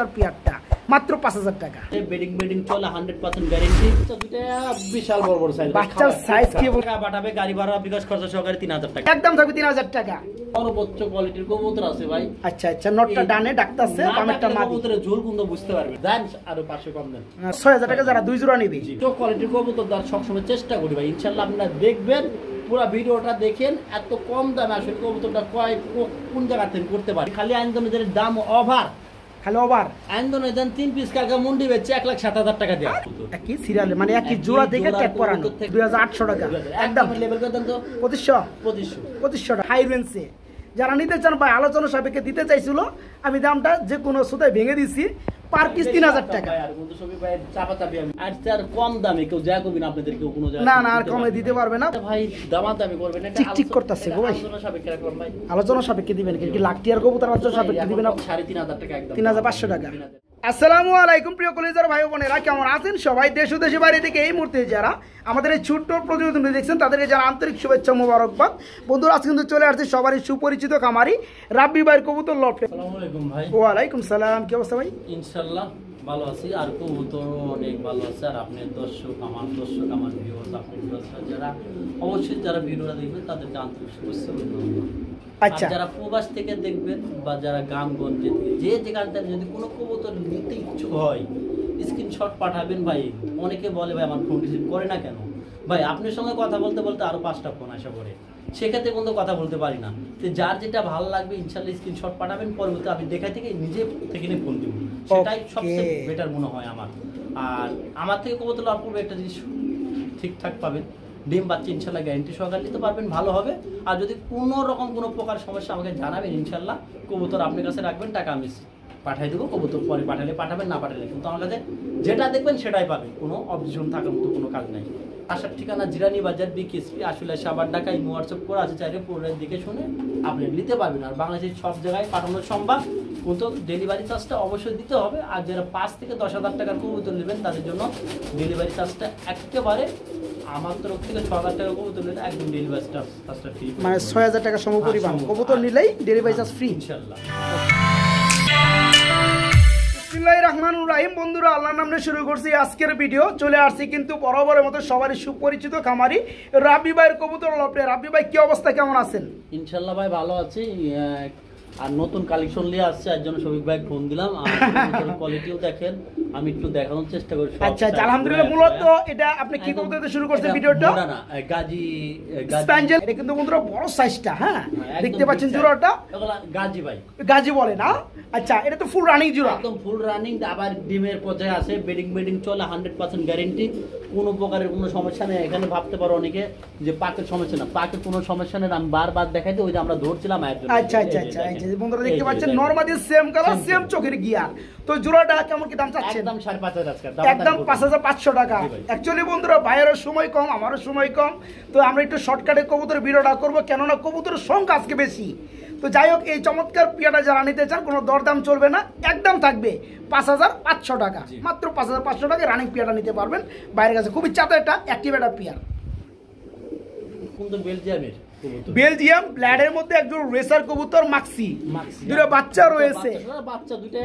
চমৎকার পেয়ারটা মাত্র 5000 টাকা। বেডিং বেডিং চলে 100% গ্যারান্টি। দুটো বিশাল বড় বড় সাইজ, বাচ্চার সাইজ কি টাকা পাঠাবে, গাড়ি ভাড়া বিকাশ খরচ সহকারে 3000 টাকা একদম থাকবে। 3000 টাকা সর্বোচ্চ কোয়ালিটির কবুতর আছে ভাই। আচ্ছা আচ্ছা, নটটা ডানে ডাকতাছে, বামেরটা মাদি। কবুতরের ঝোল কিন্তু বুঝতে পারবে, জান আরো 500 কম দেন। 6000 টাকা যারা দুই জোড়া নেবে। তো কোয়ালিটির কবুতর দার সবসময় চেষ্টা করি ভাই, ইনশাআল্লাহ আপনারা দেখবেন, পুরো ভিডিওটা দেখেন। এত কম দামে আসলে কবুতরটা কোন জায়গা থেকে করতে পারি। খালি আইনদমের দাম ওভার, খালি ওভার। আইনদমে দেন 3 পিস কালকা মুন্ডি বেচে 1,07,000 টাকা দেয়া। একই সিরিয়ালে মানে একই জোড়া দেখে ট্যাগ করানো 2800 টাকা একদম লেভেল করে দেন তো 2500 টাকা হাই রেঞ্জে। যারা নিতে চান ভাই আলোচনা সাপেক্ষে দিতে চাইছিল, আমি দামটা যে কোনো সুতায় ভেঙে দিছি। পার পিস 3000 টাকা। আর বন্ধু সবই ভাই চাপাচাপি আমি আর স্যার কম দামে কেউ যা কবি না আপনাদের কেউ কোনো জায়গা না না আর কমে দিতে পারবে না ভাই, দামাদামি করবেন না। ঠিক করতেছে গো ভাই, আলোচনা সাপেক্ষে রাখলাম ভাই। আলোচনা সাপেক্ষে দিবেন কি লাখ টিয়ার কবুতর আলোচনা সাপেক্ষে দিবেন 3500 টাকা একদম 3500 টাকা। আসসালামু আলাইকুম প্রিয় কলিজার ভাই বোনেরা, কেমন আছেন সবাই? দেশ ও দেশের বাইরে থেকে এই মুহূর্তে যারা আমাদের এই ছোট্ট প্রতিবেদন দেখছেন তাদেরকে যারা আন্তরিক শুভেচ্ছা মোবারকবাদ। বন্ধুরা আজ কিন্তু চলে আসছে সবারই সুপরিচিত খামারি রাব্বি ভাইয়ের কবুতর লফটে। আসসালামু আলাইকুম ভাই। ওয়ালাইকুম সালাম, কি অবস্থা ভাই? ইনশাআল্লাহ ভালো আছি, আর কবুতর অনেক ভালো আছে। আর আপনার দর্শক আমার ভিউয়ার্স, আপনার ভিউয়ার্সরা যারা অবশ্যই যারা ভিডিওটা দেখবেন তাদেরকে আন্তরিক শুভেচ্ছা। আচ্ছা, যারা প্রবাস থেকে দেখবেন বা যারা গ্রামগঞ্জে থেকে যে যেখানটা যদি কোনো কবুতর নিতে ইচ্ছুক হয় স্ক্রিনশট পাঠাবেন ভাই। অনেকে বলে ভাই আমার ফোন রিসিভ করে না কেন? ভাই আপনার সঙ্গে কথা বলতে বলতে আরো 5টা ফোন আসা পড়ে, সেক্ষেত্রে কিন্তু কথা বলতে পারি না। তো যার যেটা ভালো লাগবে ইনশাআল্লাহ স্ক্রিনশট পাঠাবেন, পরবর্তী আমি দেখাই থেকে নিজে থেকে ফোন দিব, সেটাই সবচেয়ে বেটার মনে হয় আমার। আর আমার থেকে কবুতর লাভ করবে একটা জিনিস ঠিকঠাক পাবেন, ডিম বাচ্চা ইনশাল্লাহ গ্যারান্টি সহকারে নিতে পারবেন, ভালো হবে। আর যদি কোনো রকম কোনো প্রকার সমস্যা আমাকে জানাবেন, ইনশাল্লাহ কবুতর আপনার কাছে রাখবেন, টাকা আমি পাঠাই দেবো। কবুতর পরে পাঠালে পাঠাবেন, না পাঠালে কিন্তু আমার কাছে যেটা দেখবেন সেটাই পাবেন, কোনো অবজেকশন থাকার মতো কোনো কাজ নাই। আসার ঠিকানা জিরানি বাজার বিকেএসপি আসলে সাবার ঢাকা, এই হোয়াটসঅ্যাপ করে আছে, চাইলে পুরোটা দিকে শুনে আপনি নিতে পারবেন। আর বাংলাদেশের সব জায়গায় পাঠানো সম্ভব, কিন্তু ডেলিভারি চার্জটা অবশ্যই দিতে হবে। আর যারা 5 থেকে 10,000 টাকার কবুতর নেবেন তাদের জন্য ডেলিভারি চার্জটা একেবারে আমার তরফ থেকে 6,000 টাকা কবুতর নিলে একদম ডেলিভারি চার্জটা ফ্রি, মানে 6000 টাকা সমপরিমাণ কবুতর নিলেই ডেলিভারি চার্জ ফ্রি ইনশাআল্লাহ। বিসমিল্লাহির রহমানির রহিম। বন্ধুরা আল্লাহর নামে শুরু করছি আজকের ভিডিও। চলে আসছি কিন্তু বরাবরের মতো সবারই সুপরিচিত খামারি রাব্বি ভাইয়ের কবুতর লফটে। রাব্বি ভাই কি অবস্থা, কেমন আছেন? ইনশাআল্লাহ ভাই ভালো আছি। আর নতুন কালেকশন নিয়ে আসছে, এর জন্য শফিক ভাই ফোন দিলাম। আর কোয়ালিটিও দেখেন, আমি একটু দেখানোর চেষ্টা করি। আচ্ছা আচ্ছা, আলহামদুলিল্লাহ। মূলত এটা আপনি কি কবুতর দিয়ে শুরু করছেন ভিডিওটা? না গাজি স্প্যাঞ্জেল। এটা কিন্তু বন্ধুরা বড় সাইজটা, হ্যাঁ দেখতে পাচ্ছেন জোড়াটা গাজি ভাই, গাজি বলে না? আচ্ছা, এটা তো ফুল রানিং জোড়া, একদম ফুল রানিং। আবার ডিমের পর্যায়ে আছে, বেডিং চলে 100% গ্যারান্টি, কোনো প্রকারের কোনো সমস্যা নেই। এখানে ভাবতে পারো অনেকে যে পাকের সমস্যা না, পাকের কোনো সমস্যা নেই। আমি বারবার দেখাই দিই, ওই যে আমরা ধরছিলাম এর জন্য। আচ্ছা আচ্ছা আচ্ছা, এই যে বন্ধুরা দেখতে পাচ্ছেন নরমালি সেম কালার, সেম চোখের গিয়ার। তো জোড়াটা কেমন কি দাম চাচ্ছেন? একদম 5,500 টাকা, একদম 5,500 টাকা। অ্যাকচুয়ালি বন্ধুরা ভাইয়েরও সময় কম, আমারও সময় কম, তো আমরা একটু শর্টকাটে কবুতরের ভিডিওটা করবো, কেননা কবুতরের সংখ্যা আজকে বেশি। তো যাই হোক, এই চমৎকার পিয়াটা যারা নিতে চান কোনো দরদাম চলবে না, একদম থাকবে 5,500 টাকা, মাত্র 5,500 টাকা রানিং পিয়াটা নিতে পারবেন বাইরের কাছে। খুবই চাতে একটা অ্যাক্টিভ একটা পিয়ার, কিন্তু বেলজিয়াম ব্লাডের মধ্যে একজন রেসার কবুতর মাক্সি। দুটো বাচ্চা রয়েছে, বাচ্চা দুটো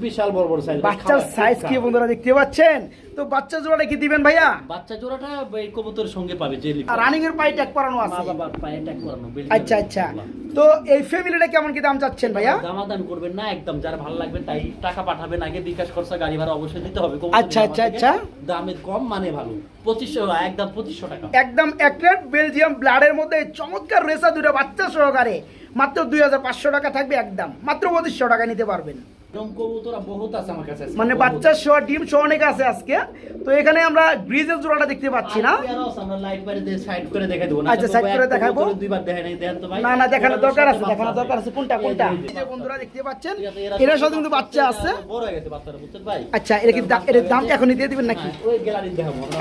বিশাল বড় বড় সাইজ। বাচ্চার সাইজ কি বন্ধুরা দেখতে পাচ্ছেন? তো বাচ্চা জোড়াটা কি দিবেন ভাইয়া? বাচ্চা জোড়াটা এই কবুতরের সঙ্গে পাবে, যে রানিং এর পায়ে ট্যাগ করানো আছে। পায়ে ট্যাগ করানো। আচ্ছা আচ্ছা, তো এই ফ্যামিলিটা কেমন কি দাম চাচ্ছেন ভাইয়া? দামাদামি করবেন না, একদম যারা ভালো লাগবে তাই টাকা পাঠাবেন। আগে বিকাশ খরচা গাড়ি ভাড়া অবশ্যই দিতে হবে। আচ্ছা আচ্ছা আচ্ছা, দামে কম মানে ভালো। 2500, একদম 2500 টাকা, একদম অ্যাক্রেট বেলজিয়াম ব্লাডের মধ্যে চমৎকার রেসা দুটো বাচ্চা সহকারে মাত্র 2,500 টাকা থাকবে, একদম মাত্র 2500 টাকা নিতে পারবেন। মানে বাচ্চা সহ ডিম সহ অনেক আছে আজকে। তো এখানে আমরা গ্রিজেল জোড়াটা দেখতে পাচ্ছি না? আচ্ছা সাইড করে দেখাবো। না না, দেখানোর দরকার আছে, দেখানোর দরকার আছে। কোনটা কোনটা বন্ধুরা দেখতে পাচ্ছেন, এর সাথে কিন্তু বাচ্চা আছে। আচ্ছা, এর কি এর দাম এখনই দিয়ে দিবেন নাকি?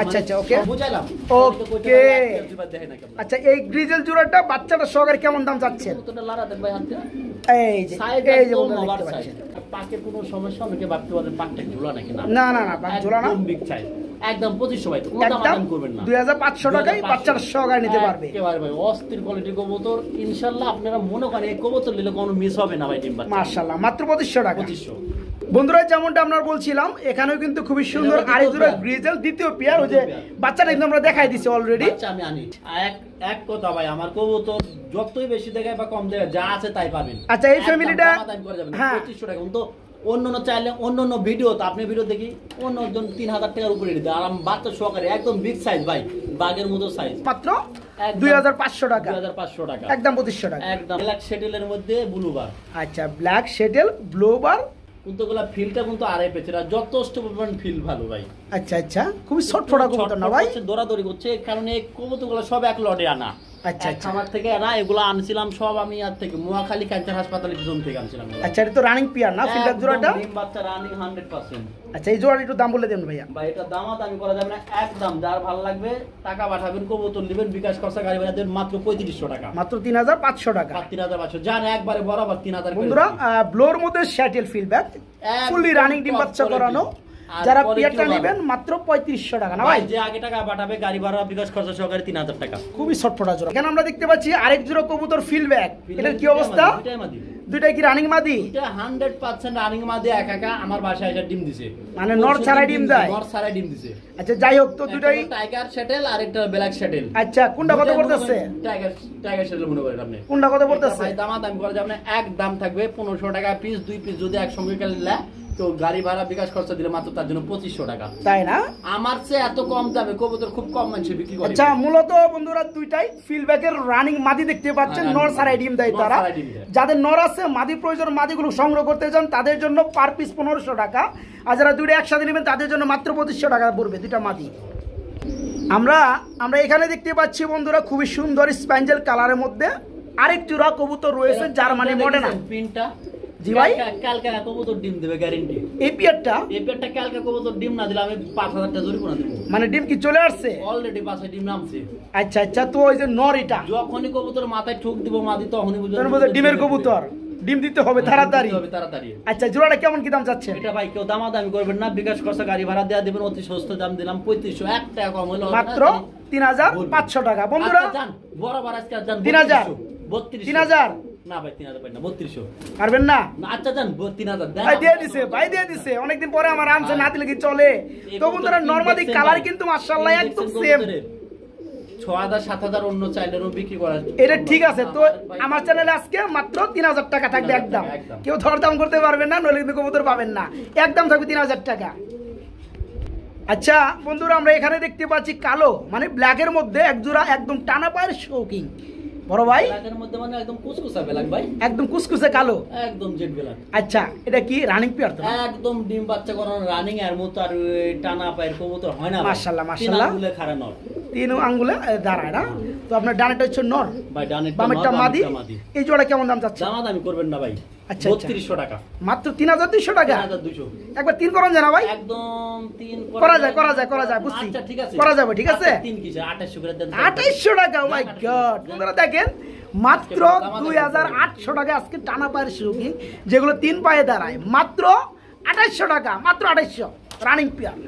আচ্ছা আচ্ছা, ওকে ওকে। আচ্ছা, এই গ্রিজেল জোড়াটা বাচ্চাটা সহকারে কেমন দাম চাচ্ছেন? এই যে এই যে বন্ধুরা দেখতে পাচ্ছেন, পাকের কোনো সমস্যা, অনেকে ভাবতে পারেন পাকটা ঝোলা নাকি। না না না, পাক ঝোলা না, বিগ সাইজ, একদম 2500 ভাই, কোনো দাম করবেন না। 2,500 টাকায় বাচ্চার সহকারে নিতে পারবে। একেবারে ভাই অস্থির কোয়ালিটি কবুতর, ইনশাআল্লাহ আপনারা মনে করেন এই কবুতর নিলে কোনো মিস হবে না ভাই। ডিম বাচ্চা মাশাআল্লাহ, মাত্র 2500 টাকা। 2500 বন্ধুরা যেমনটা আমরা বলছিলাম এখানেও কিন্তু খুবই সুন্দর আরেক জোড়া গ্রিজেল দ্বিতীয় পেয়ার, ওই যে বাচ্চাটা কিন্তু আমরা দেখাই দিছি অলরেডি। আচ্ছা আমি আনি এক কথা ভাই, আমার কবুতর যতই বেশি দেখায় বা কম দেখায় যা আছে তাই পাবেন। আচ্ছা এই ফ্যামিলিটা হ্যাঁ 2500 টাকা, তো অন্য চাইলে অন্য ভিডিও তো আপনি ভিডিও দেখি অন্যজন 3000 টাকার উপরে দিতে, আর বাচ্চা সহকারে একদম বিগ সাইজ ভাই, বাগের মতো সাইজ, মাত্র 2500 টাকা, 2500 টাকা একদম 2500 টাকা, একদম ব্ল্যাক শ্যাটেলের মধ্যে ব্লু বার। আচ্ছা ব্ল্যাক শ্যাটেল ব্লু বার, কিন্তু গুলা ফিলটা কিন্তু আড়াই পেছে, যথেষ্ট পরিমাণ ফিল ভালো ভাই। আচ্ছা আচ্ছা খুবই ছটফটা কবুতর না ভাই, দৌড়াদৌড়ি করছে, কারণ এই কবুতরগুলো সব এক লটে আনা। আচ্ছা আচ্ছা আমার থেকে আনা, এগুলো আনছিলাম সব আমি আর থেকে মোয়াখালী ক্যান্সার হাসপাতালের পিছন থেকে আনছিলাম। আচ্ছা এটা তো রানিং পিয়ার না ফিল্ডার জোড়াটা? ডিম বাচ্চা রানিং 100%। আচ্ছা এই জোড়াটা একটু দাম বলে দেন ভাইয়া। ভাই এটা দামাত আমি করা যাবে না, একদম যার ভালো লাগবে টাকা পাঠাবেন, কবুতর নেবেন, বিকাশ খরচা গাড়ি ভাড়া দেবেন মাত্র 3500 টাকা, মাত্র 3500 টাকা, 3500 জান একবারে বরাবর 3000। বন্ধুরা ব্লোর মধ্যে শ্যাটেল ফিল্ডব্যাক ফুললি রানিং ডিম বাচ্চা করানো, যারা পিয়ারটা নেবেন মাত্র 3500 টাকা না ভাই, যে আগে টাকা পাঠাবে গাড়ি ভাড়া বিকাশ খরচা সহকারে 3000 টাকা। খুবই ছটফটা জোড়া। এখানে আমরা দেখতে পাচ্ছি আরেক জোড়া কবুতর ফিল্ডব্যাক, এটার কি অবস্থা? দুইটাই কি রানিং মাদি? এটা 100% রানিং মাদি, একা আমার বাসায় এসে ডিম দিছে, মানে নর ছাড়াই ডিম দেয়? নর ছাড়াই ডিম দিছে। আচ্ছা যাই হোক, তো দুইটাই টাইগার শ্যাটেল আর একটা ব্ল্যাক শ্যাটেল। আচ্ছা কোনটা কত পড়তেছে? টাইগার শ্যাটেল মনে করেন আপনি, কোনটা কত পড়তেছে? ভাই দাম করা যাবে না, এক দাম থাকবে 1500 টাকা পিস, দুই পিস যদি একসঙ্গে কিনলে তো গাড়ি ভাড়া বিকাশ খরচা দিলে মাত্র তার জন্য 2500 টাকা। তাই না? আমার চেয়ে এত কম দামে কবুতর খুব কম মানুষ বিক্রি করে। আচ্ছা মূলত বন্ধুরা দুইটাই ফিল্ডব্যাকের রানিং মাদি দেখতে পাচ্ছেন, নর ছাড়াই ডিম দেয় তারা। যাদের নর আছে মাদি প্রয়োজন, মাদিগুলো সংগ্রহ করতে চান তাদের জন্য পার পিস 1500 টাকা, আর যারা দুইটা একসাথে নেবেন তাদের জন্য মাত্র 2500 টাকা পড়বে দুইটা মাদি। আমরা এখানে দেখতে পাচ্ছি বন্ধুরা খুবই সুন্দর স্প্যাঞ্জেল কালারের মধ্যে আরেক জোড়া কবুতর রয়েছে জার্মানি মডেনা। পিনটা জি ভাই কালকে কবুতর ডিম দেবে গ্যারান্টি। এই পিয়ারটা কালকে কবুতর ডিম না দিলে আমি 5000 টাকা জরিমানা দেব। মানে ডিম কি চলে আসছে অলরেডি? 5 ডিম নামছে। আচ্ছা আচ্ছা, তো ওই যে নর এটা যখনই কবুতর মাথায় ঠুক দিব মাদি তখনই বুঝবেন ডিমের কবুতর, ডিম দিতে হবে তাড়াতাড়ি। আচ্ছা জোড়াটা কেমন কি দাম চাচ্ছেন? এটা ভাই কেউ দামাদামি করবেন না, বিকাশ খরচা গাড়ি ভাড়া দেয়া দিবেন, অতি সস্তা দাম দিলাম 3500, 1 টাকা কম হলো মাত্র 3500 টাকা। বন্ধুরা জান বরাবর আজকে জান 3000 3000 না ভাই 3000 পাই না 3200 পারবেন না? আচ্ছা জান 3000 ভাই দিয়ে দিছে, ভাই দিয়ে দিছে, অনেকদিন পরে আমার আনছে, না দিলে কি চলে? তো বন্ধুরা নরমালি কালার কিন্তু মাশাআল্লাহ একদম সেম, 6000 7000 অন্য চাইলেও বিক্রি করা এটা ঠিক আছে। তো আমার চ্যানেলে আজকে মাত্র 3000 টাকা থাকবে একদম, কেউ দরদাম করতে পারবেন না, নইলে কিন্তু কবুতর পাবেন না, একদম থাকবে 3000 টাকা। আচ্ছা বন্ধুরা আমরা এখানে দেখতে পাচ্ছি কালো মানে ব্ল্যাকের মধ্যে এক জোড়া একদম টানা পায়ের শৌকিং বড় ভাই, ব্ল্যাকের মধ্যে মানে একদম কুচকুচা ব্ল্যাক ভাই, একদম কুচকুচে কালো, একদম জেড ব্ল্যাক। আচ্ছা এটা কি রানিং পেয়ার? তো একদম ডিম বাচ্চা করানো রানিং এর মতো, আর টানা পায়ের কবুতর হয় না মাশাআল্লাহ মাশাআল্লাহ, 3 আঙ্গুলে খাড়া নর, 3 আঙ্গুলে দাঁড়ায় না। তো আপনার ডানেটা হচ্ছে নর, ভাই ডানেরটা বামেরটা মাদি। এই জোড়া কেমন দাম চাচ্ছেন? দামাদামি করবেন না ভাই, আচ্ছা 3200 টাকা, মাত্র 3200 টাকা, 3200 একবার 3 করেন জানা ভাই, একদম 3 করা যায় বুঝছি, আচ্ছা ঠিক আছে করা যাবে, ঠিক আছে 3 কিসে 2800 করে দেন, 2800 টাকা। ও মাই গড বন্ধুরা দেখেন মাত্র 2800 টাকা আজকে টানা পায়ের শৌকিং, যেগুলো 3 পায়ে দাঁড়ায়, মাত্র 2800 টাকা, মাত্র 2800 রানিং পেয়ার।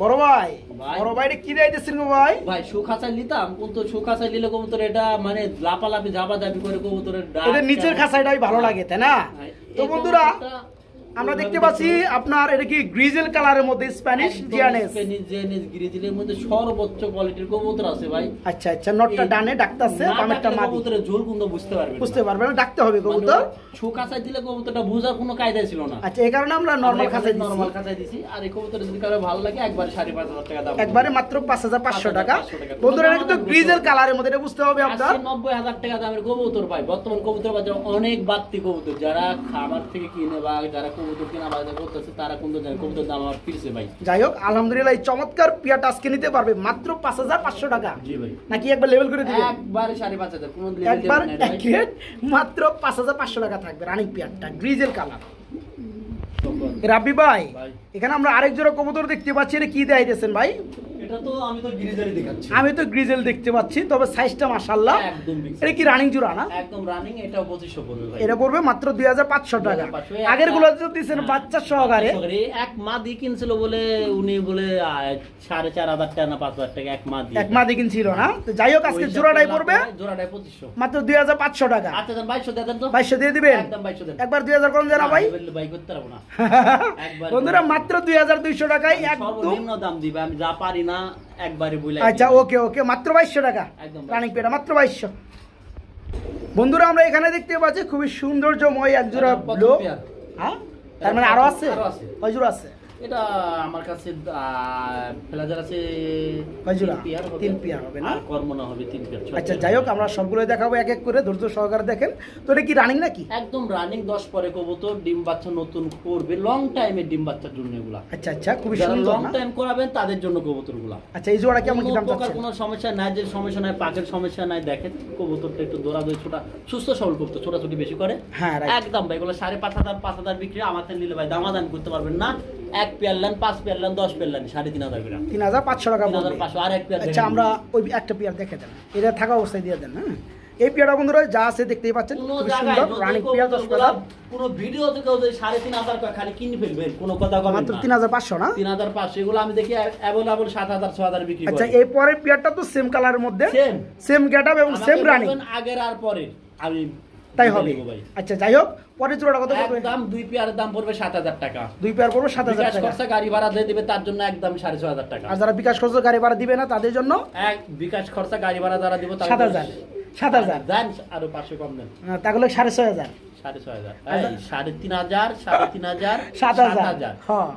বড় ভাই কি দিয়েছেন গো ভাই? ভাই সুখাসাই নিতাম, কিন্তু সুখাসাই নিলে কবুতর এটা মানে লাপালাপি জাবাজাবি করে কবুতরের এটা নিচের খাসাইটাই ভালো লাগে তাই না? তো বন্ধুরা আমরা দেখতে পাচ্ছি আপনার এটা কি গ্রিজেল কালারের মধ্যে স্প্যানিশ জিয়ানেস, জিয়ানেস গ্রিজেলের মধ্যে সর্বোচ্চ কোয়ালিটির কবুতর আছে ভাই। আচ্ছা আচ্ছা, নটটা ডানে ডাকতাছে, বামেরটা মাদি, কবুতরের ঝোল কিন্তু বুঝতে পারবে না, ডাকতে হবে কবুতর। সুখাসাই দিলে কবুতরটা বোঝার কোনো কায়দা ছিল না। আচ্ছা এই কারণে আমরা নরমাল খাসাই দিছি, আর এই কবুতর যদি কারো ভালো লাগে একবারে 5500 টাকা দাম, একবারে মাত্র 5500 টাকা। বন্ধুরা এটা কিন্তু গ্রিজেল কালারের মধ্যে, এটা বুঝতে হবে আপনার। 90000 টাকা দামের কবুতর ভাই, বর্তমান কবুতর বাজারে অনেক বাড়তি কবুতর, যারা খাবার থেকে কিনে বা যারা কবুতর কিনা বাজারে করতেছে তারা কিন্তু জানে কবুতর দাম আর ফিরছে ভাই। যাই হোক আলহামদুলিল্লাহ এই চমৎকার পিয়াটা আজকে নিতে পারবে মাত্র 5500 টাকা। জি ভাই, নাকি একবার লেভেল করে দিবেন? একবারে 5500, কোনো লেভেল একবার অ্যাকুরেট মাত্র 5500 টাকা থাকবে রানিং পিয়ারটা গ্রিজেল কালার। রাব্বি ভাই এখানে আমরা আরেক জোড়া কবুতর দেখতে পাচ্ছি, এটা কি দেখাইতেছেন ভাই? এটা তো আমি তো গ্রিজেলই দেখাচ্ছি। আমি তো গ্রিজেল দেখতে পাচ্ছি, তবে সাইজটা মাশাআল্লাহ একদম বিগ। এটা কি রানিং জোড়া না? একদম রানিং। এটাও 2500 পড়বে ভাই। এটা পড়বে মাত্র 2500 টাকা। আগের গুলো তো দিয়েছেন বাচ্চা সহকারে। এক মা দিয়ে কিনছিল বলে উনি বলে 4500 টাকা না 5000 টাকা এক মা দিয়ে। এক মা দিয়ে কিনছিল না? তো যাই হোক আজকে জোড়াটাই পড়বে জোড়াটাই 2500 মাত্র 2500 টাকা। আচ্ছা দেন 2200 দেন তো। 2200 দিয়ে দিবেন? একদম 2200 দেন। একবার 2000 কম জানা ভাই। ভাই করতে পারবো না। বন্ধুরা মাত্র 2200 টাকায় একদম সর্বনিম্ন দাম দিবে, আমি যা পারি না একবারে বলে। আচ্ছা ওকে ওকে, মাত্র 2200 টাকা রানিং পেয়ারা, মাত্র 2200। বন্ধুরা আমরা এখানে দেখতে পাচ্ছি খুবই সৌন্দর্যময় এক জোড়া ব্লু। হ্যাঁ, তার মানে আরো আছে? কয় জোড়া আছে? এটা আমার কাছে ফেলাজার আছে কয় জোড়া? 3 পেয়ার হবে না? আর কর্মনা হবে 3 পেয়ার। আচ্ছা যাই হোক আমরা সবগুলো দেখাবো এক এক করে, ধৈর্য সহকারে দেখেন। তো এটা কি রানিং নাকি? একদম রানিং। 10 পরে কবুতর, ডিম বাচ্চা নতুন করবে, লং টাইমের ডিম বাচ্চার জন্য এগুলা। আচ্ছা আচ্ছা, খুবই যারা সুন্দর লং টাইম করাবেন তাদের জন্য কবুতরগুলা। আচ্ছা এই জোড়া কেমন কি দাম চাচ্ছেন? কোনো সমস্যা নাই, যে সমস্যা নাই, পাকের সমস্যা নাই। দেখেন কবুতরটা একটু দৌড়াদৌড়ি ছোটা সুস্থ সবল করতে, ছোটাছুটি বেশি করে। হ্যাঁ একদম ভাই এগুলো 5500 5000 বিক্রি। আমাদের নিলে ভাই দামাদামি করতে পারবেন না। 1 পেয়ার নেন, 5 পেয়ার নেন, 10 পেয়ার নেন 3500 করে। 3500 টাকা পড়বে। 3500 আর এক পেয়ার। আচ্ছা আমরা ওই একটা পেয়ার দেখে দেন, এটা থাকা অবস্থায় দিয়ে দেন। হ্যাঁ এই পেয়ারটা বন্ধুরা যা আছে দেখতেই পাচ্ছেন, খুব সুন্দর রানিং পেয়ার। 10 টাকা পুরো ভিডিও থেকে 3500 টাকা খালি কিনে ফেলবেন, কোনো কথা কম না। মাত্র 3500 না? 3500। এগুলো আমি দেখি अवेलेबल 7000 6000 বিক্রি করে। আচ্ছা এই পরের পেয়ারটা তো সেম কালারের মধ্যে, সেম গেটআপ এবং সেম রানিং। আগের আর পরের আমি তাই হবে। আচ্ছা যাই হোক পরের জোড়াটা কত পড়বে? একদম 2 পেয়ারের দাম পড়বে 7000 টাকা। 2 পেয়ার পড়বে 7000 বিকাশ টাকা। খরচা গাড়ি ভাড়া দিয়ে দিবে তার জন্য একদম 6500 টাকা। আর যারা বিকাশ খরচা গাড়ি ভাড়া দিবে না তাদের জন্য এক বিকাশ খরচা গাড়ি ভাড়া যারা দিব তার 7000 7000 দেন, আরো 500 কম দেন। তাহলে 6500 6500 এই 3500 3500 7000। হ্যাঁ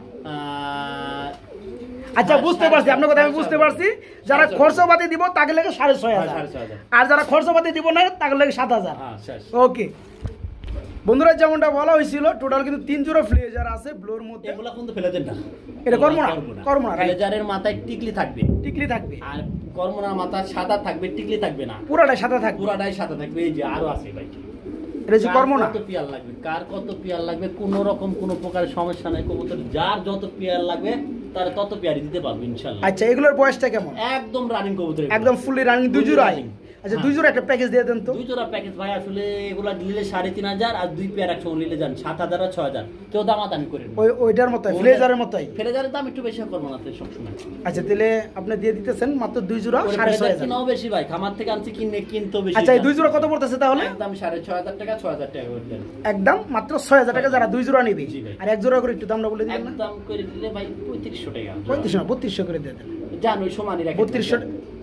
আচ্ছা বুঝতে পারছি আপনার কথা, আমি বুঝতে পারছি। যারা খরচপাতি দিব তাকে লাগে 6500, আর যারা খরচপাতি দিব না তাকে লাগে 7000। ওকে বন্ধুরা যেমনটা বলা হয়েছিল টোটাল কিন্তু 3 জোড়া ফ্লেজার আছে ব্লোর মধ্যে। এগুলা কিন্তু ফেলে দেন না, এটা কর্ম না। ফ্লেজারের মাথায় টিকলি থাকবে, আর কর্মনার মাথায় সাদা থাকবে, টিকলি থাকবে না, পুরাটাই সাদা থাকবে। পুরাটাই সাদা থাকবে। এই যে আরো আছে ভাই, এটা যে কর্ম না। কত পিয়ার লাগবে, কার কত পিয়ার লাগবে, কোনো রকম কোনো প্রকারের সমস্যা নাই। কবুতর যার যত পিয়ার লাগবে তার তত পিয়ারই দিতে পারবো ইনশাআল্লাহ। আচ্ছা এগুলোর বয়সটা কেমন? একদম রানিং কবুতর, একদম ফুললি রানিং 2 জোড়াই। আচ্ছা 2 জোড়া একটা প্যাকেজ দিয়ে দেন তো। 2 জোড়া প্যাকেজ ভাই আসলে এগুলা নিলে 3500 আর 2 পেয়ার একসঙ্গে নিলে যান 7000 আর 6000। কেউ দামাদামি করেন ওইটার মতই ফ্লেজারের মতই। ফ্লেজারের দাম একটু বেশি করব না সব সময়। আচ্ছা তাহলে আপনি দিয়ে দিতেছেন মাত্র 2 জোড়া 6500। কিনাও বেশি ভাই, খামার থেকে আনছি কিনতে বেশি। আচ্ছা এই 2 জোড়া কত পড়তেছে তাহলে? একদম 6500 টাকা 6000 টাকা করে দেন। একদম মাত্র 6000 টাকা যারা 2 জোড়া নেবে। আর এক জোড়া করে একটু দামটা বলে দিবেন না? একদম করে দিলে ভাই 3500 টাকা। 3200 করে দিয়ে দেন। জান ওই সমানই রাখেন 3200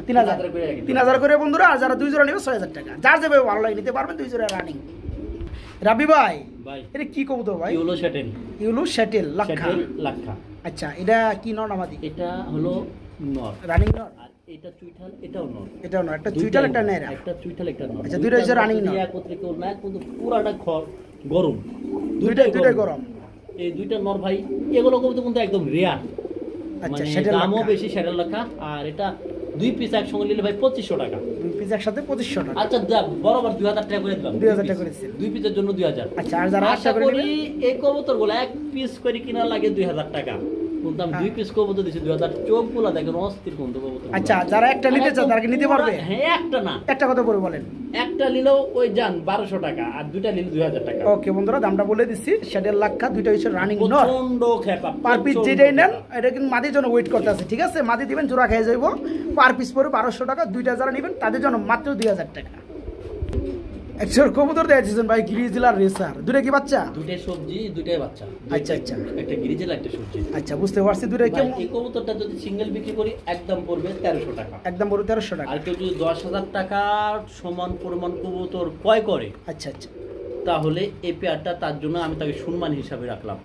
3000 করে বন্ধুরা। আর যারা 2 জোড়া নেবে 6000 টাকা। যার যাবে ভালো লাগে নিতে পারবেন 2 জোড়া রানিং। রাবি ভাই এটা কি কবুতর ভাই? ইউলো শ্যাটেল লাক্ষা। আচ্ছা এটা কি নর নামাদি? এটা হলো নর, রানিং নর। আর এটা চুইঠাল, এটাও নর। এটাও নর, একটা চুইঠাল একটা নেরা। একটা চুইঠাল একটা নর। আচ্ছা দুইটা হচ্ছে রানিং নর। একত্রে কেউ না, কিন্তু পুরাটা গরম, দুইটাই গরম। এই দুইটা নর ভাই, এগুলো কবুতর কিন্তু একদম রেয়ার। আচ্ছা সেটা দামও বেশি শ্যাটেল লাক্ষা। আর এটা 2 পিস একসঙ্গে নিলে ভাই 2500 টাকা। 2 পিস একসাথে 2500 টাকা। আচ্ছা বরাবর 2000 টাকা করে দিলাম। 2000 টাকা করেছেন 2 পিসের জন্য 2000। আচ্ছা আর যারা আশা করি এই কবুতরগুলো 1 পিস করে কিনা লাগে 2000 টাকা, কিন্তু আমি 2 পিস কবুতর দিছি 2000। চোখগুলো দেখেন অস্থির কোন কবুতর। আচ্ছা যারা একটা নিতে চায় তারা কি নিতে পারবে? হ্যাঁ একটা না, একটা কত করে বলেন? একটা নিলেও ওই জান 1200 টাকা, আর দুইটা নিলে 2000 টাকা। ওকে বন্ধুরা দামটা বলে দিচ্ছি। শ্যাটেল লাক্ষা দুইটা হচ্ছে রানিং নর। প্রচন্ড খেপা, পার পিস যেটাই নেন এটা কিন্তু মাদির জন্য ওয়েট করতে আছে, ঠিক আছে? মাদি দিবেন জোড়া খেয়ে যাইব। পার পিস পড়বে 1200 টাকা। দুইটা যারা নেবেন তাদের জন্য মাত্র 2000 টাকা। একশোর কবুতর দিয়েছেন ভাই গ্রিজেলার রেসার। দুটো কি বাচ্চা? দুটোই সবজি, দুটোই বাচ্চা। আচ্ছা আচ্ছা, একটা গ্রিজেল একটা সবজি। আচ্ছা বুঝতে পারছি। দুটো কি এই কবুতরটা যদি সিঙ্গেল বিক্রি করি একদম পড়বে 1300 টাকা। একদম পড়বে 1300 টাকা। আর কেউ যদি 10000 টাকার সমান পরিমাণ কবুতর ক্রয় করে, আচ্ছা আচ্ছা, তাহলে এই পেয়ারটা তার জন্য আমি তাকে সম্মান হিসাবে রাখলাম।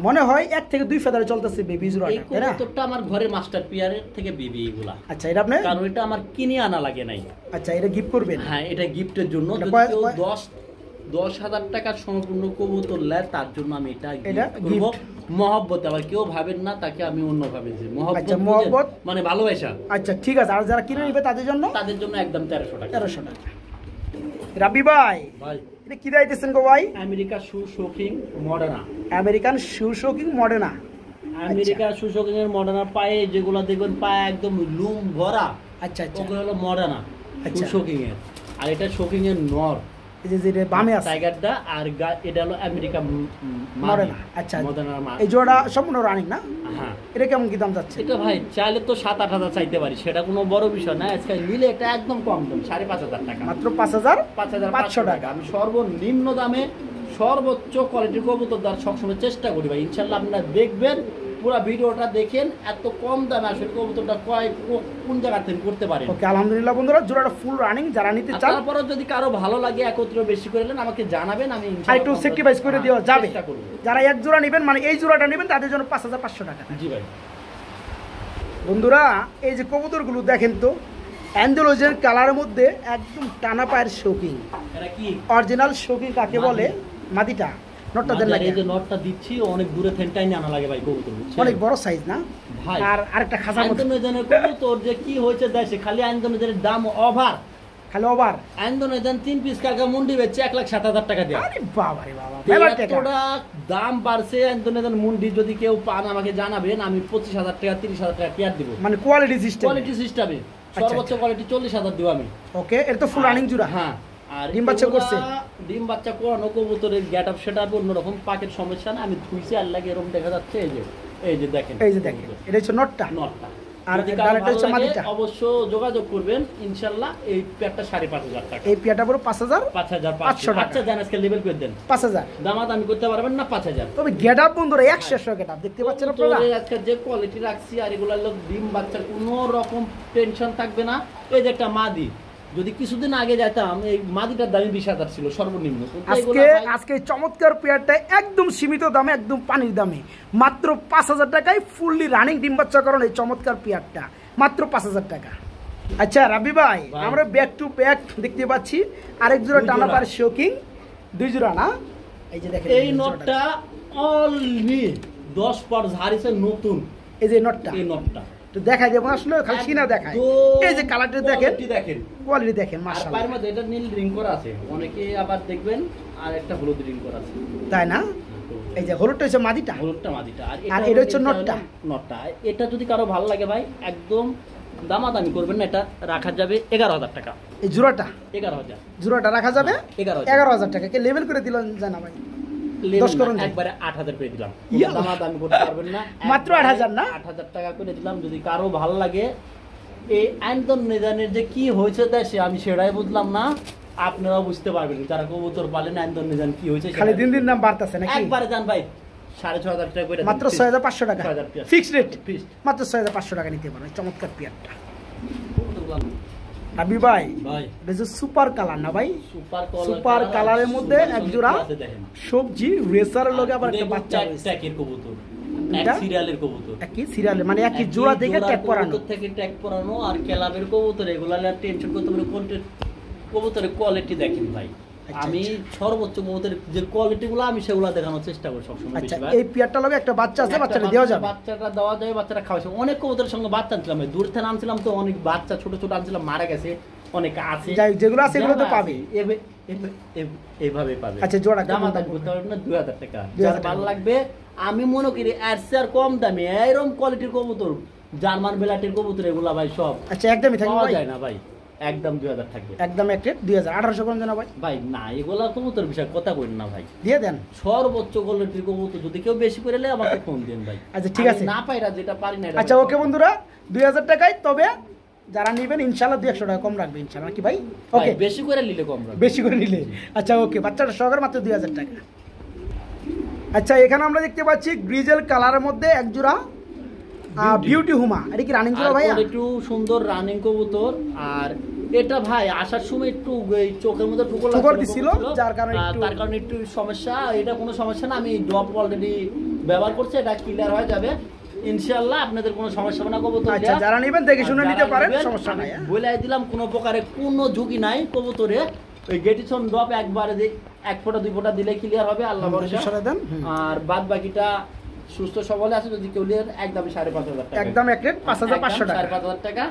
মনে হয় 1 থেকে 2 ফেদারে চলতেছে বেবি জোড়াটা। এই কবুতরটা আমার ঘরে মাস্টার পেয়ারের থেকে বেবি এগুলা। আচ্ছা এটা আপনি, কারণ এটা আমার কিনে আনা লাগে নাই। আচ্ছা এটা গিফট করবেন? হ্যাঁ এটা গিফটের জন্য। যদি কেউ 10,000 টাকার সম্পূর্ণ কবুতর নেয় তার জন্য আমি এটা করব মহব্বত। আবার কেউ ভাবেন না তাকে আমি অন্য ভাবে যে মহব্বত মানে ভালোবাসা। আচ্ছা ঠিক আছে। আর যারা কিনে নেবে তাদের জন্য একদম 1300 টাকা। 1300 টাকা। রাবি ভাই এটা কি দিতেছেন গো ভাই? আমেরিকান শু শোকিং মডার্না। আমেরিকান শু শোকিং মডার্না। আমেরিকার সুশোকিং এর মডার্না পায়ে যেগুলো দেখবেন পায়ে একদম লুম ভরা, আচ্ছা আচ্ছা, ওগুলো হলো মডার্না আচ্ছা। সুশোকিং এর, আর এটা শোকিং এর নর এই যে যেটা বামে আছে টাইগারটা, আর এটা হলো আমেরিকা মডার্না। আচ্ছা, মডার্না। এই জোড়া সম্পূর্ণ রানিং না? হ্যাঁ। এটা কেমন কি দাম যাচ্ছে? এটা ভাই চাইলে তো 7-8 হাজার চাইতে পারি, সেটা কোনো বড় বিষয় না। আজকে নিলে এটা একদম কম দাম, 5,500 টাকা, মাত্র 5,500 টাকা। আমি সর্বনিম্ন দামে সর্বোচ্চ কোয়ালিটির কবুতর দেওয়ার সবসময় চেষ্টা করি ভাই। ইনশাল্লাহ আপনারা দেখবেন, পুরো ভিডিওটা দেখেন, এত কম দামে আসলে কবুতরটা কোন জায়গা থেকে করতে পারেন। ওকে, আলহামদুলিল্লাহ বন্ধুরা, জোড়াটা ফুল রানিং। যারা নিতে চান, তারপরে যদি কারো ভালো লাগে একত্রে বেশি করে নেন আমাকে জানাবেন, আমি ইনশাআল্লাহ একটু স্যাক্রিফাইস করে দেওয়া যাবে। যারা এক জোড়া নেবেন, মানে এই জোড়াটা নেবেন, তাদের জন্য 5,500 টাকা। জি ভাই। বন্ধুরা, এই যে কবুতরগুলো দেখেন তো, অ্যান্ডালুজিয়ান কালারের মধ্যে একদম টানা পায়ের শৌকিং। এটা কি অরিজিনাল শৌকিং কাকে বলে? মাদিটা। নটটা দেন লাগে, এই যে নটটা দিচ্ছি অনেক দূরে ফেনটাই আনা লাগে ভাই কবুতর, অনেক বড় সাইজ না ভাই। আর আরেকটা খাসা মতো আন্দোলনের কবুতর যে কি হয়েছে দেশে, খালি আন্দোলনের দাম ওভার, খালি ওভার। আন্দোলন 3 পিস কাকা মুন্ডি বেচে 1,07,000 টাকা দিয়ে। আরে বাবা রে বাবা, মেলা টাকা। এতটা দাম বাড়ছে আন্দোলনের মুন্ডি, যদি কেউ পান আমাকে জানাবেন, আমি 25,000 টাকা 30,000 টাকা কেয়ার দিব, মানে কোয়ালিটি সিস্টেম। কোয়ালিটি সিস্টেমে সর্বোচ্চ কোয়ালিটি 40,000 দিব আমি। ওকে, এটা তো ফুল রানিং জোড়া। হ্যাঁ, আর ডিম বাচ্চা করছে, ডিম বাচ্চা করানো কবুতরের গেট আপ সেটা অন্যরকম, পাকের সমস্যা না। আমি ধুইছি আর লাগে এরকম দেখা যাচ্ছে। এই যে দেখেন, এটা হচ্ছে নটটা। আর ডালেটা হচ্ছে মাদিটা। অবশ্য যোগাযোগ করবেন ইনশাআল্লাহ। এই পেয়ারটা 5,500 টাকা, এই পেয়ারটা পুরো 5,500 টাকা। আচ্ছা জান, আজকে লেভেল করে দেন 5,000 দামাত আমি করতে পারবেন না 5,000। তবে গেট আপ বন্ধুরা 100 গেট আপ দেখতে পাচ্ছেন আপনারা। আজকে যে কোয়ালিটি রাখছি, আর এগুলা লোক ডিম বাচ্চার কোনো রকম টেনশন থাকবে না। এই যে একটা মাদি, যদি কিছুদিন আগে যেতাম এই মাদিটার দামই 20,000 ছিল সর্বনিম্ন। আজকে চমৎকার পেয়ারটা একদম সীমিত দামে, একদম পানির দামে, মাত্র 5,000 টাকায় ফুললি রানিং ডিম বাচ্চা করানো এই চমৎকার পেয়ারটা মাত্র 5,000 টাকা। আচ্ছা রাবি ভাই, আমরা ব্যাক টু ব্যাক দেখতে পাচ্ছি আরেক জোড়া টানা পার শোকিং, 2 জোড়া না? এই যে দেখেন, এই নটটা অলরেডি 10 পর ঝাড়িছে নতুন। এই যে নটটা, এই নটটা তো দেখাই দেবো আসলে, খালি সিনা দেখায়। এই যে কালারটা দেখেন, কোয়ালিটি দেখেন মাশাআল্লাহ। পায়ের মধ্যে এটা নীল রিং করা আছে, অনেকে আবার দেখবেন আর একটা হলুদ রিং করা আছে, তাই না? এই যে হলুদটা হচ্ছে মাদিটা, হলুদটা মাদিটা, আর এটা হচ্ছে নটটা। নটটা এটা যদি কারো ভালো লাগে ভাই, একদম দামাদামি করবেন না, এটা রাখা যাবে 11,000 টাকা। এই জোড়াটা 11,000, জোড়াটা রাখা যাবে 11,000 টাকা। কে লেভেল করে দিলেন জানা ভাই? একবারে 8,000 করে দিলাম, দামাদামি করতে পারবেন না, মাত্র 8,000 না? 8,000 টাকা করে দিলাম। যদি কারো ভালো লাগে, এই আইনদন নিদানের যে কি হয়েছে দেশে আমি সেটাই বুঝলাম না, আপনারাও বুঝতে পারবেন যারা কবুতর পালেন। আইনদন নিদান কি হয়েছে খালি দিন দিন দাম বাড়তেছে নাকি? একবারে যান ভাই 6,500 টাকা করে, মাত্র 6,500 টাকা ফিক্সড রেট, মাত্র 6,500 টাকা নিতে পারবেন চমৎকার পেয়ারটা। রাবি ভাই, এটা যে সুপার কালার না ভাই? সুপার কালারের মধ্যে এক জোড়া সবজি রেসারের লগে আবার একটা বাচ্চা রয়েছে। ট্যাগের কবুতর, এক সিরিয়ালের কবুতর, একই সিরিয়ালে, মানে একই জোড়া থেকে ট্যাগ করানো, থেকে ট্যাগ করানো। আর ক্লাবের কবুতর এগুলা টেনশন করতে পারে, কোন কবুতরের কোয়ালিটি দেখেন ভাই। আমি সর্বোচ্চ কবুতরের যে কোয়ালিটিগুলো আমি সেগুলো দেখানোর চেষ্টা করি সবসময়। আচ্ছা, এই পেয়ারটা লগে একটা বাচ্চা আছে, বাচ্চাটা দেওয়া যাবে? বাচ্চাটা দেওয়া যাবে, বাচ্চাটা খাওয়াছে। অনেক কবুতরের সঙ্গে বাচ্চা আনছিলাম, দূর থেকে আনছিলাম, তো অনেক বাচ্চা ছোট ছোট আনছিলাম, মারা গেছে, অনেক আছে, যেগুলো আছে এগুলো তো পাবে, এইভাবে পাবে। আচ্ছা, জোড়া দাম করতে পারবেন না 2,000 টাকা। যার ভালো লাগবে, আমি মনে করি এর চেয়ে আর কম দামে এরকম কোয়ালিটির কবুতর, জার্মান বেলাটির কবুতর এগুলা ভাই সব আচ্ছা একদমই থাকবে, পাওয়া যায় না ভাই, একদম 2,000 থাকবে, একদম এক রেট 2,000। 1,800 কোন জানা ভাই? ভাই না, এগুলা কবুতর বিষয় কথা কইন না ভাই, দিয়ে দেন সর্বোচ্চ কোয়ালিটির কবুতর। যদি কেউ বেশি করে নেয় আমাকে ফোন দেন ভাই। আচ্ছা ঠিক আছে, না পাইরা যেটা পারি না। আচ্ছা ওকে বন্ধুরা, 2,000 টাকায়। তবে যারা নেবেন ইনশাআল্লাহ 200 টাকা কম রাখবে ইনশাআল্লাহ, কি ভাই? ওকে, বেশি করে নিলে কম রাখবে, বেশি করে নিলে। আচ্ছা ওকে, বাচ্চাটা সহকারে মাত্র 2,000 টাকা। আচ্ছা, এখানে আমরা দেখতে পাচ্ছি গ্রিজেল কালারের মধ্যে এক জোড়া বিউটি হুমা। এটা কি রানিং জোড়া ভাই? একটু সুন্দর রানিং কবুতর। আর এটা ভাই আসার সময় একটু চোখের মধ্যে ঠুকর দিছিল, যার কারণে একটু সমস্যা। এটা কোনো সমস্যা না, আমি ড্রপ অলরেডি ব্যবহার করছি, এটা ক্লিয়ার হয়ে যাবে ইনশাআল্লাহ। আপনাদের কোনো সমস্যা হবে না কবুতর। আচ্ছা, যারা নেবেন দেখে শুনে নিতে পারেন, সমস্যা নাই। বলে দিলাম কোনো প্রকারে কোনো ঝুঁকি নাই কবুতরে। ওই গেটিসন ড্রপ একবারে 1 ফোঁটা 2 ফোঁটা দিলে ক্লিয়ার হবে, আল্লাহ ভরসা। আর বাদ বাকিটা সুস্থ সবলে আছে, যদি কেউ নেন একদম 5,500 টাকা, একদম এক রেট 5,500 টাকা, 5,500 টাকা।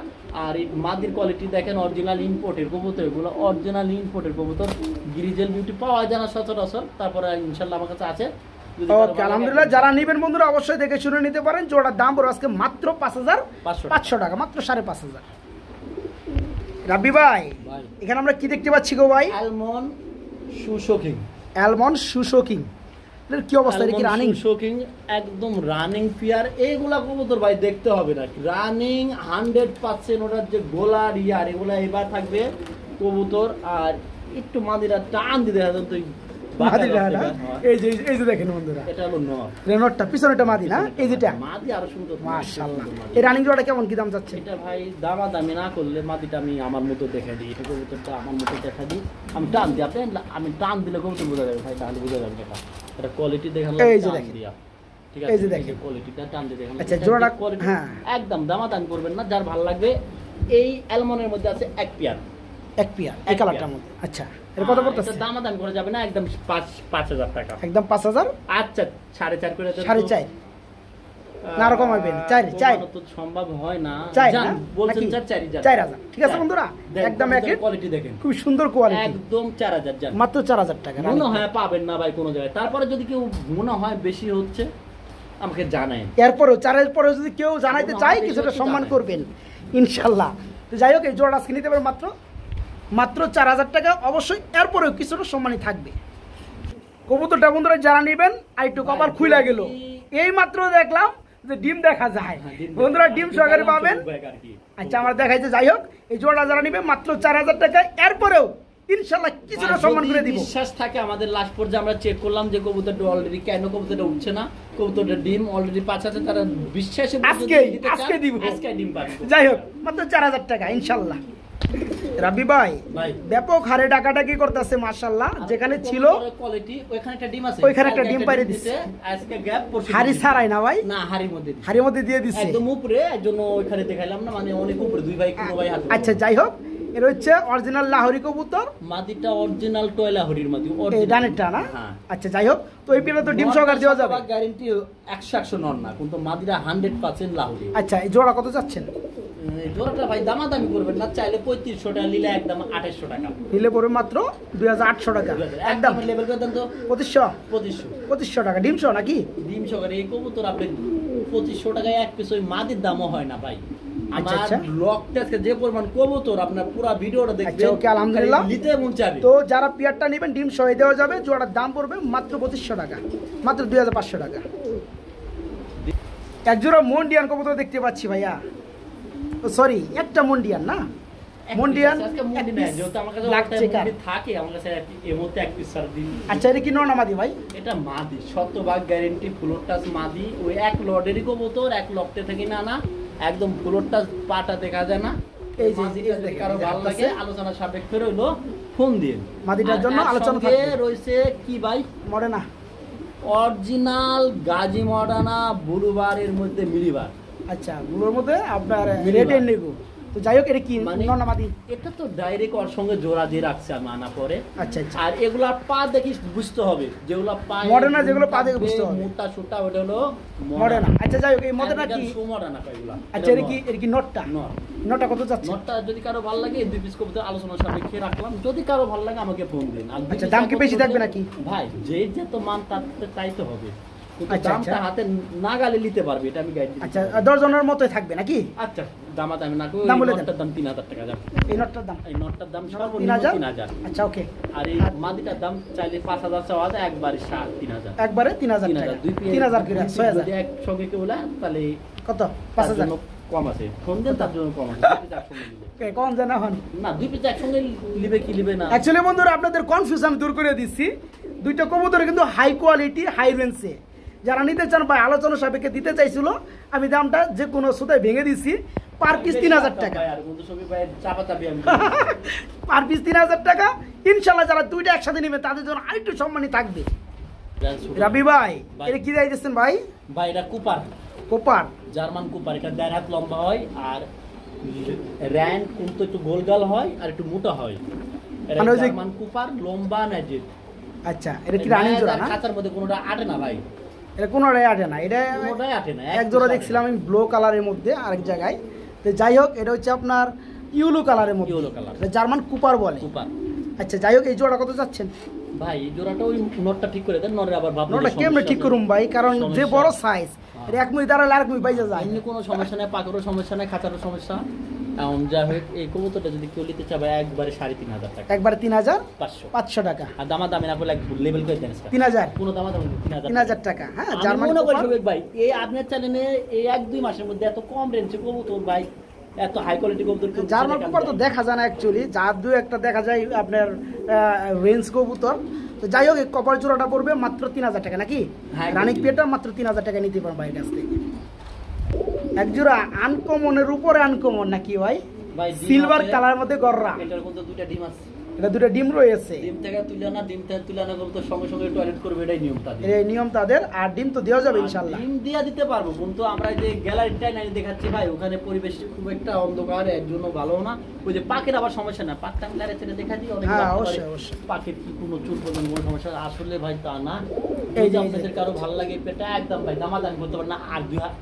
আর এই মাদির কোয়ালিটি দেখেন, অরিজিনাল ইম্পোর্টের কবুতর, এগুলো অরিজিনাল ইম্পোর্টের কবুতর। গ্রিজেল বিউটি পাওয়া যায় না সচরাচর, তারপরে ইনশাআল্লাহ আমার কাছে আছে। ওকে আলহামদুলিল্লাহ, যারা নেবেন বন্ধুরা অবশ্যই দেখে শুনে নিতে পারেন। জোড়ার দাম পড়বে আজকে মাত্র 5,500 টাকা, মাত্র 5,500। রাব্বি ভাই এখানে আমরা কি দেখতে পাচ্ছি গো ভাই? অ্যালমন্ড সুশোকিং। অ্যালমন্ড সুশোকিং এর কি অবস্থা? এটা কি রানিং? সুশোকিং একদম রানিং পেয়ার। এইগুলা কবুতর ভাই দেখতে হবে না, রানিং 100%। ওটার যে গোলার ইয়ার এগুলা এবার থাকবে কবুতর। আর একটু মাদিরা টান দিতে হবে তুই মাদিরা না, এই যে দেখেন বন্ধুরা, এটা হলো নর, রেনটটা পিছনেটা মাদি না, এই যেটা মাদি আরো সুন্দর মাশাআল্লাহ। এই রানিং জোড়াটা কেমন কি দাম যাচ্ছে? এটা ভাই দামাদামি না করলে মাদিটা আমি আমার মতো দেখা দিই, এটা কবুতরটা আমার মতো দেখা দিই, আমি টান দিই। আপনি আমি টান দিলে কবুতর বোঝা যাবে ভাই, তাহলে বোঝা যাবে এটা কোয়ালিটি দেখালাম। এই যে দেখেন, ঠিক আছে, এই যে দেখেন কোয়ালিটিটা টান দিয়ে দেখালাম। আচ্ছা জোড়াটা হ্যাঁ একদম দামাদামি করবেন না, যার ভালো লাগবে। এই অ্যালমন্ডের মধ্যে আছে এক পেয়ার এই কালারটার মধ্যে। আচ্ছা এর কত পড়তেছে? এটা দামাদাম করা যাবে না, একদম 5,000 টাকা, একদম 5,000। আচ্ছা 4.5 করে দেন। 4.5 না আর কমাবেন? 4 তো সম্ভব হয় না, জান বলছেন 4,000। ঠিক আছে বন্ধুরা, একদম একই কোয়ালিটি দেখেন, খুব সুন্দর কোয়ালিটি, একদম 4,000 জান, মাত্র 4,000 টাকা। মনে হয় পাবেন না ভাই কোনো জায়গায়। তারপরে যদি কেউ মনে হয় বেশি হচ্ছে আমাকে জানাবেন। এরপরেও 4,000 পরেও যদি কেউ জানাইতে চায় কিছুটা সম্মান করবেন ইনশাআল্লাহ। তো যাই হোক এই জোড়া আজকে নিতে পারবেন মাত্র 4,000 টাকা। অবশ্যই এরপরেও কিছুটা সম্মানই থাকবে। কবুতরটা বন্ধুরা যারা নেবেন আইটু কপাল খুলে গেল, এই মাত্র দেখলাম যে ডিম দেখা যায় বন্ধুরা, ডিম সহকারে পাবেন। আচ্ছা আমার দেখাইছে। যাই হোক এই জোড়া যারা নেবেন মাত্র 4,000 টাকা, এরপরেও ইনশাআল্লাহ কিছুটা সম্মান করে দিব। বিশ্বাস থাকে আমাদের লাস্ট পর্যায়ে আমরা চেক করলাম যে কবুতরটা অলরেডি কেন কবুতরটা উঠছে না, কবুতরটা ডিম অলরেডি 5 আছে, তারা বিশ্বাসে আজকে দিব, আজকে ডিম পাবে। যাই হোক মাত্র 4,000 টাকা ইনশাআল্লাহ। রাব্বি ভাই ব্যাপক হারে ডাকাডাকি করতেছে মাশাআল্লাহ, যেখানে ছিল কোয়ালিটি ওইখানে একটা ডিম আছে, ওইখানে একটা ডিম পাইরে দিছে আজকে গ্যাপ পড়ছে। হাড়ি ছাড়াই না ভাই? না হাড়ির মধ্যে দিয়ে দিছে একদম উপরে, এজন্য ওইখানে দেখাইলাম না, মানে অনেক উপরে, দুই ভাই কোনো ভাই হাত। আচ্ছা যাই হোক এর হচ্ছে অরিজিনাল লাহোরি কবুতর, মাদিটা অরিজিনাল টয় লাহোরির মাদি, এই ডানেরটা না? আচ্ছা যাই হোক, তো এই পেলে তো ডিম সহকারে দেওয়া যাবে, গ্যারান্টি 100 নন না, কিন্তু মাদিরা 100% লাহোরি। আচ্ছা এই জোড়া কত যাচ্ছেন? জোড়াটা ভাই দামাদামি করবেন না, চাইলে 3500 টাকা, নিলে একদম 2800 টাকা, নিলে পড়বে মাত্র 2,800 টাকা, একদম লেভেল করে দেন তো। 2500 টাকা ডিম সহ নাকি? ডিম সহকারে এই কবুতর আপনি 2500 টাকায় এক পিস, ওই মাদির দামও হয় না ভাই। আচ্ছা যে পরিমাণ কবুতর আপনার পুরো ভিডিওটা দেখবেন। ওকে আলহামদুলিল্লাহ, নিতে মন চাবে। তো যারা পেয়ারটা নেবেন ডিম সহ দেওয়া যাবে। জোড়ার দাম পড়বে মাত্র 2500 টাকা, মাত্র 2,500 টাকা। এক জোড়া মন্ডিয়ান কবুতর দেখতে পাচ্ছি ভাইয়া, সরি একটা মন্ডিয়ান না, মন্ডিয়ান থাকে আমার কাছে এর মধ্যে এক পিস সার দিন। আচ্ছা এটা কি নর না মাদি ভাই? এটা মাদি, 100% গ্যারান্টি, ফ্লোর টাচ মাদি। ওই এক লটেরই কবুতর, এক লটে থেকে না একদম ফ্লোর টাচ পাটা দেখা যায় না। এই যে কারো ভালো লাগে আলোচনা সাপেক্ষ রইলো, ফোন দিন। মাদিটার জন্য আলোচনা থাকবে। রয়েছে কি ভাই? মডার্না অরিজিনাল গাজী মডার্না বুলুবারের মধ্যে মিলিবার। আচ্ছা বুলুর মধ্যে আপনার রেড এন্ডিগো। তো যাই হোক এটা কি নর না মাদি? এটা তো ডাইরেক্ট ওর সঙ্গে জোড়া দিয়ে রাখছে আমি আনা পরে। আচ্ছা আচ্ছা, আর এগুলা পা দেখি বুঝতে হবে, যেগুলা পা মডার্না, যেগুলো পা দেখে বুঝতে হবে মোটা সুটা, ওটা হলো মডার্না। আচ্ছা যাই হোক এই মডার্না কি সুমডার্না কইগুলা। আচ্ছা এর কি নটটা কত যাচ্ছে? নটটা যদি কারো ভালো লাগে দুই পিস কবুতর আলোচনা সাপেক্ষে রাখলাম, যদি কারো ভালো লাগে আমাকে ফোন দিন। আচ্ছা দাম কি বেশি থাকবে নাকি ভাই? যে তো মান তাই তো হবে, দামটা হাতে না গালে নিতে পারবে, এটা আমি গাইড দিই। আচ্ছা দর্জনের মতোই থাকবে নাকি? আচ্ছা দামাদামি না কই, নটটার দাম 3,000 টাকা যাবে। এই নটটার দাম সর্বনিম্ন 3,000। আচ্ছা ওকে। আর এই মাদিটার দাম চাইলে 5,000 চাওয়া যায়, একবারে 3,000, একবারে 3,000 টাকা, 3,000 করে 6,000 যদি একসঙ্গে কেউ বলে তাহলে কত? 5,000 কম আছে, ফোন দেন তার জন্য কম আছে। কোন জানা হন না, দুই পিস একসঙ্গে লিবে কি লিবে না। অ্যাকচুয়ালি বন্ধুরা আপনাদের কনফিউশন দূর করে দিচ্ছি, দুইটা কবুতর কিন্তু হাই কোয়ালিটি হাই রেঞ্জে। যারা নিতে চান ভাই আলোচনা সাপেক্ষে দিতে চাইছিল, আমি দামটা যে কোনো সুতায় ভেঙে দিচ্ছি, পার পিস 3,000 টাকা, পার পিস 3,000 টাকা। ইনশাল্লাহ যারা দুইটা একসাথে নেবে তাদের জন্য আরেকটু সম্মানী থাকবে। রাবি ভাই এটা কি যাইতেছেন ভাই? ভাই এটা কোপার, জার্মান কোপার। এটা 1.5 হাত লম্বা হয়, আর র্যান্ড কিন্তু একটু গোলগাল হয় আর একটু মোটা হয়। এটা জার্মান কোপার, লম্বা না জেড। আচ্ছা এটা কি রানিং জোড়া না? খাঁচার মধ্যে কোনোটা আটে না ভাই, এটা কোনোটাই আটে না। এটা এক জোড়া দেখছিলাম আমি ব্লু কালারের মধ্যে আরেক জায়গায়। তো যাই হোক এটা হচ্ছে আপনার ইউলো কালারের মধ্যে, জার্মান কুপার বলে। আচ্ছা যাই হোক এই জোড়া কত যাচ্ছেন? ভাই জোড়াটা ওই নটটা ঠিক করে দেন, নরে আবার ভাববেন নটটা কেমনে ঠিক করুম ভাই, কারণ যে বড় সাইজ এক মুই দাঁড়ালে আরেক মুই বাইজা যায়। এমনি কোনো সমস্যা নাই, পাকেরও সমস্যা নাই, খাঁচারও সমস্যা। এখন যা হোক এই কবুতরটা যদি কেউ নিতে চায় একবারে 3,500 টাকা, একবারে 3,500 টাকা। আর দামাদামি না বলে লেভেল করে দেন 3000 কোনো দামাদামি 3000 টাকা। হ্যাঁ জার্মান ভাই এই আপনার চ্যানেলে এই 1-2 মাসের মধ্যে এত কম রেঞ্জে কবুতর ভাই, এত হাই কোয়ালিটি কবুতর জার্মান কবুতর তো দেখা যায় না অ্যাকচুয়ালি, যার দুই একটা দেখা যায় আপনার রেঞ্জ কবুতর। তো যাই হোক এই কপার জোড়াটা পড়বে মাত্র 3000 টাকা নাকি? রানিং পেটা মাত্র 3000 টাকা নিতে পারবেন ভাইয়ের কাছ থেকে। এক জোড়া আনকমনের উপরে আনকমন নাকি ভাই? সিলভার কালার মধ্যে গররা। এটার মধ্যে দুইটা ডিম আছে, এটা দুটো ডিম রয়েছে। ডিম থেকে তুলে না, ডিম থেকে তুলে না কবুতর সঙ্গে সঙ্গে টয়লেট করবে, এটাই নিয়ম তাদের। এই নিয়ম তাদের। আর ডিম তো দেওয়া যাবে ইনশাআল্লাহ, ডিম দিয়া দিতে পারবো, কিন্তু আমরা যে গ্যালারিটাই নাই দেখাচ্ছি ভাই, ওখানে পরিবেশ খুব একটা অন্ধকার, এর জন্য ভালো না। ওই যে পাখির আবার সমস্যা না, পাখটা আমি লারে ছেড়ে দেখা দিই অনেক। হ্যাঁ অবশ্যই অবশ্যই, পাখির কি কোনো চুল পর্যন্ত কোনো সমস্যা আসলে ভাই তা না। এই যে আপনাদের কারো ভালো লাগে পেটা একদম ভাই দামাদামি করতে পারেন না। আর 2,000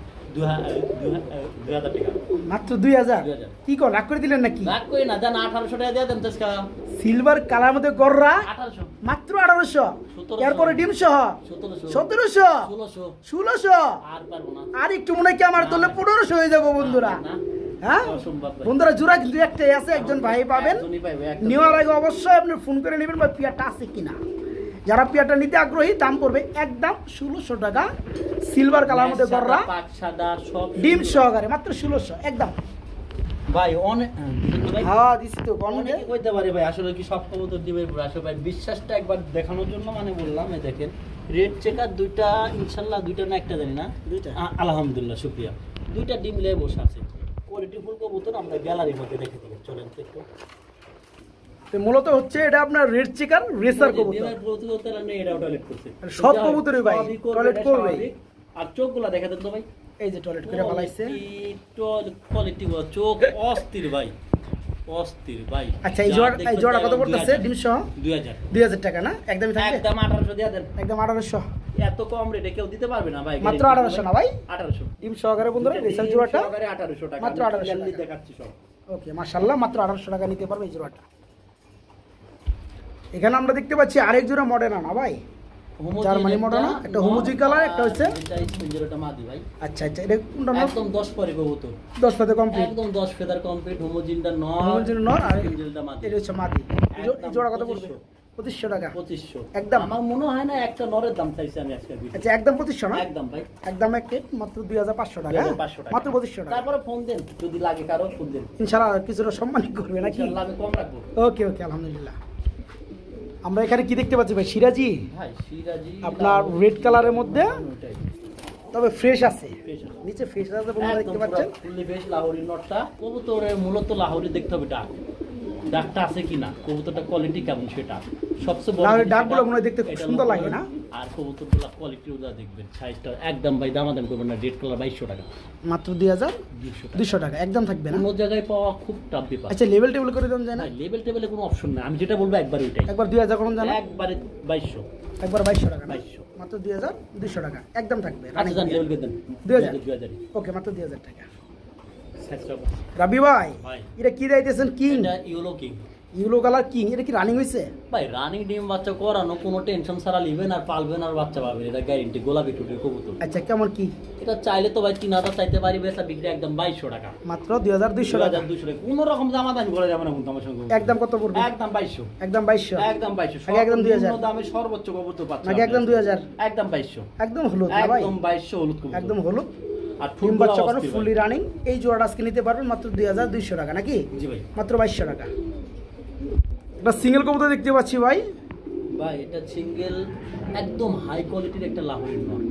টাকা মাত্র 2000। কি কর রাগ করে দিলেন নাকি? রাগ করি না, জান 1800 টাকা দিয়ে দেন তো। সিলভার কালার মধ্যে গররা 1800 মাত্র 1800। এরপরে ডিম সহ 1700 1600। আর পারবো না, আর একটু মনে হয় কি আমার তোলে 1500 হয়ে যাবো বন্ধুরা। হ্যাঁ বন্ধুরা জোড়া কিন্তু একটাই আছে, একজন ভাই পাবেন। নেওয়ার আগে অবশ্যই আপনি ফোন করে নেবেন বা পিয়ারটা আছে কিনা। যারা পিয়ারটা নিতে আগ্রহী দাম পড়বে একদম 1600 টাকা। সিলভার কালার মধ্যে গররা ডিম সহকারে মাত্র 1600 একদম ভাই। অনেক হ্যাঁ দিছি তো অনেকে কইতে পারে ভাই আসলে কি সব কবুতর ডিমের পুরো আসলে ভাই বিশ্বাসটা একবার দেখানোর জন্য মানে বললাম। এই দেখেন রেড চেকার দুইটা, ইনশাআল্লাহ দুইটা না একটা জানি না, দুইটা আলহামদুলিল্লাহ শুকরিয়া, দুইটা ডিম লে বসে আছে। কোয়ালিটি ফুল কবুতর আমরা গ্যালারির মধ্যে দেখে দিই, চলেন তো একটু। তো মূলত হচ্ছে এটা আপনার রেড চেকার রেসার কবুতর, ডিমের কবুতর না, এটাও টয়লেট করছে সব কবুতরই ভাই টয়লেট করবে। আর চোখগুলা দেখা দেন তো ভাই, এই যে টয়লেট করে ফলাইছে, কোয়ালিটি চোখ অস্থির ভাই, অস্থির ভাই। আচ্ছা এই জোড়া কত পড়তেছে ডিম সহ? 2000 টাকা না? একদমই থাকবে, একদম 1800 দিয়ে দেন, একদম 1800। এত কম রেটে কেউ দিতে পারবে না ভাই, মাত্র 1800 না ভাই? 1800 ডিম সহকারে বন্ধুরা রেসার জোড়াটা 1800 টাকা মাত্র 1800 টাকা দেখাচ্ছি সব। ওকে মাশাআল্লাহ মাত্র 1800 টাকা নিতে পারবে এই জোড়াটা। এখানে আমরা দেখতে পাচ্ছি আরেক জোড়া মডার্না না ভাই, জার্মানি মডার্না, একটা হোমোজি কালার, একটা হচ্ছে এটা স্পঞ্জেরটা মাদি ভাই। আচ্ছা আচ্ছা এটা কোনটা? একদম 10 পরে কবুতর, 10 ফেদার কমপ্লিট, একদম 10 ফেদার কমপ্লিট। হোমোজিনটা নর, হোমোজিন নর আর স্পঞ্জেরটা মাদি, এটা হচ্ছে মাদি। এই জোড়া কত পড়বে? 2500 টাকা। 2500 একদম। আমার মনে হয় না একটা নরের দাম চাইছি আমি আজকে ভিডিও। আচ্ছা একদম 2500 না? একদম ভাই একদম একটা মাত্র 2500 টাকা। 2500 টাকা মাত্র 2500 টাকা। তারপরে ফোন দেন যদি লাগে কারো, ফোন দেন ইনশাআল্লাহ কিছুটা সম্মান করবে নাকি? ইনশাআল্লাহ আমি কম রাখবো। ওকে ওকে আলহামদুলিল্লাহ। আমরা এখানে কি দেখতে পাচ্ছি ভাই? সিরাজি ভাই সিরাজি আপনার রেড কালারের মধ্যে, তবে ফ্রেশ আছে, নিচে ফ্রেশ আছে বন্ধুরা দেখতে পাচ্ছেন। ফুললি ফ্রেশ লাহোরি নটটা। কবুতরের মূলত লাহোরি দেখতে হবে ডাক, ডাকটা আছে কিনা, কবুতরটা কোয়ালিটি কেমন সেটা সবচেয়ে বড়। লাহোরি ডাকগুলো মনে হয় দেখতে খুব সুন্দর লাগে না? আর কবুতরগুলো কোয়ালিটি ওটা দেখবেন, সাইজটা একদম ভাই দামাদাম করবেন না। রেড কালার 2200 টাকা, মাত্র 2200 টাকা একদম থাকবে না? অন্য জায়গায় পাওয়া খুব টাফ ব্যাপার। আচ্ছা লেভেল টেবিল করে দেন যায় না? লেভেল টেবিলে কোনো অপশন নাই, আমি যেটা বলবো একবার ওইটাই। একবার 2000 করুন জানা, একবারে 2200, একবার 2200 টাকা, 2200 মাত্র 2200 টাকা একদম থাকবে। আচ্ছা জান লেভেল করে দেন 2000। ওকে মাত্র 2000 টাকা। রাবি ভাই এটা কি দিতেছেন? কিং, এটা yellow king, yellow colour king. এটা কি রানিং হইছে ভাই? রানিং ডিম বাচ্চা করানো, কোনো টেনশন ছাড়া নেবেন আর পালবেন আর বাচ্চা পাবেন, এটা গ্যারান্টি। গোলাপি টুটির কবুতর। আচ্ছা কেমন কি? এটা চাইলে তো ভাই 3000 চাইতে পারি, বেচা বিক্রি একদম 2200 টাকা, মাত্র 2200 টাকা। 2200 টাকা কোনো রকম দাম দামি করা যাবে না কিন্তু আমার সঙ্গে। একদম কত পড়বে? একদম 2200, একদম 2200, একদম 2200। একদম 2000 দামে সর্বোচ্চ কবুতর পাচ্ছেন নাকি? একদম 2000, একদম 2200, একদম হলুদ না ভাই? একদম 2200 হলুদ কবুতর, একদম হলুদ। আর ডিম বাচ্চা করে ফুলি রানিং। এই জোড়াটা আজকে নিতে পারবেন মাত্র 2200 টাকা নাকি? জি ভাই মাত্র 2200 টাকা। এটা সিঙ্গেল কবুতর দেখতে পাচ্ছি ভাই। ভাই এটা সিঙ্গেল একদম হাই কোয়ালিটির একটা লাহোরি নর,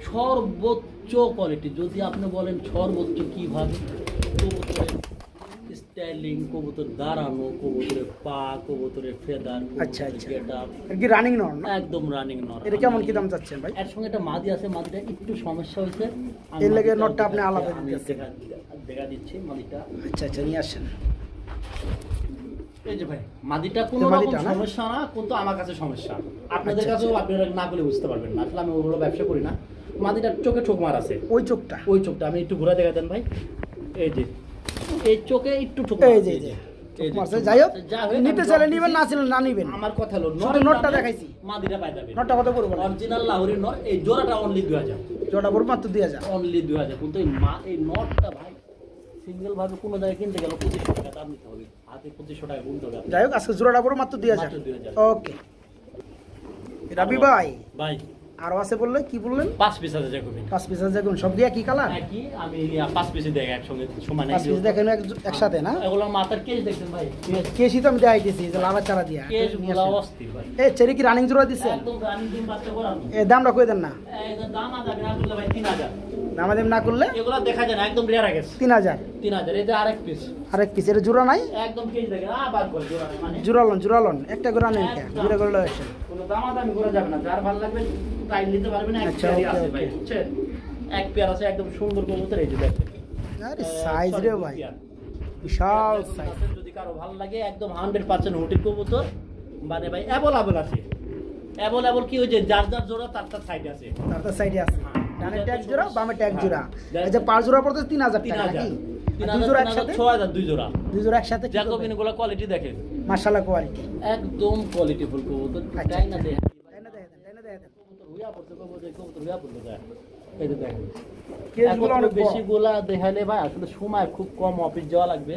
সর্বোচ্চ কোয়ালিটি। যদি আপনি বলেন সর্বোচ্চ কিভাবে, কবুতরের স্টাইলিং, কবুতর দাঁড়ানো, কবুতরের পা, কবুতরের ফেদার। আচ্ছা আচ্ছা এটা কি রানিং নর না? একদম রানিং নর। এটা কেমন কি দাম চাচ্ছেন ভাই? এর সঙ্গে একটা মাদি আছে, মাদিটা একটু সমস্যা হয়েছে, এর লাগে নটটা আপনি আলাদা দেখা দিচ্ছি মাদিটা। আচ্ছা আচ্ছা নিয়ে আসেন। এই যে ভাই মাদিটা কোনো রকম সমস্যা না, কিন্তু আমার কাছে সমস্যা, আপনাদের কাছেও আপনারা না বলে বুঝতে পারবেন না। আসলে আমি ওগুলো ব্যবসা করি না। মাদিটার চোখে চোখ মার আছে, ওই চোখটা, ওই চোখটা আমি একটু ঘুরে দেখা দেন ভাই। এই যে এই চোখে একটু ঠোক, এই যে মারছে যাই হোক নিতে চাইলে নিবেন না চাইলে না নিবেন আমার কথা হলো নোটটা দেখাইছি মাদিরা পাই যাবে নোটটা কত পড়বে অরিজিনাল লাহোরি নট এই জোড়াটা অনলি 2000 জোড়া পড়বে মাত্র 2000 অনলি 2000 কিন্তু এই নটটা ভাই সিঙ্গেল ভাবে কোনো জায়গায় কিনতে গেলে 2500 টাকা দাম নিতে হবে হাতে 2500 টাকা গুনতে হবে যাই হোক আজকে জোড়াটা পড়বে মাত্র 2000 ওকে রাবি ভাই ভাই আরো আছে বললে কি বললেন 5 পিস আছে জ্যাকোবিন 5 পিস আছে জ্যাকোবিন সব দিয়ে কি কালার একই আমি 5 পিস দেখ একসঙ্গে সমান 5 পিস দেখেন একসাথে না এগুলো মাথার কেস দেখছেন ভাই কেসই তো আমি দেখাইতেছি যে লাভা চারা দিয়া কেস গুলা অস্থির ভাই এই চেরি কি রানিং জোড়া দিছেন একদম রানিং ডিম বাচ্চা করানো এই দামটা কই দেন না একদম দাম আছে না করলে ভাই 3000 দামাদাম না করলে এগুলো দেখা যায় না একদম রেয়ার আগে 3000 3000 এটা আরেক পিস আরেক পিস এর জোড়া নাই একদম কেস দেখেন বাদ করে জোড়া মানে জোড়ালন একটা করে আনেন কে জোড়া করে লয়েছেন কোনো দামাদামি করা যাবে না যার ভালো লাগবে তাই নিতে পারবেন এক পেয়ারই আছে ভাই বুঝছেন এক পেয়ার আছে একদম সুন্দর কবুতর এই যে দেখেন আরে সাইজ রে ভাই বিশাল সাইজ যদি কারো ভালো লাগে একদম 100% হুটির কবুতর মানে ভাই অ্যাভেলেবল আছে অ্যাভেলেবল কি হইছে যার যার জোড়া তার তার সাইডে আছে তার সাইডে আছে ডানে ট্যাগ জোড়া বামে ট্যাগ জোড়া এই যে পাঁচ জোড়া পড়তে 3000 টাকা নাকি 3000 জোড়া একসাথে 6000 দুই জোড়া একসাথে জ্যাকোবিন গুলো কোয়ালিটি দেখেন মাশাআল্লাহ কোয়ালিটি একদম কোয়ালিটি ফুল কবুতর তাই না দেখেন কবুতর হুইয়া পড়তে কবুতর হুইয়া পড়তে যায় এই যে দেখেন কেসগুলো অনেক বেশি গোলা দেখালে ভাই আসলে সময় খুব কম অফিস যাওয়া লাগবে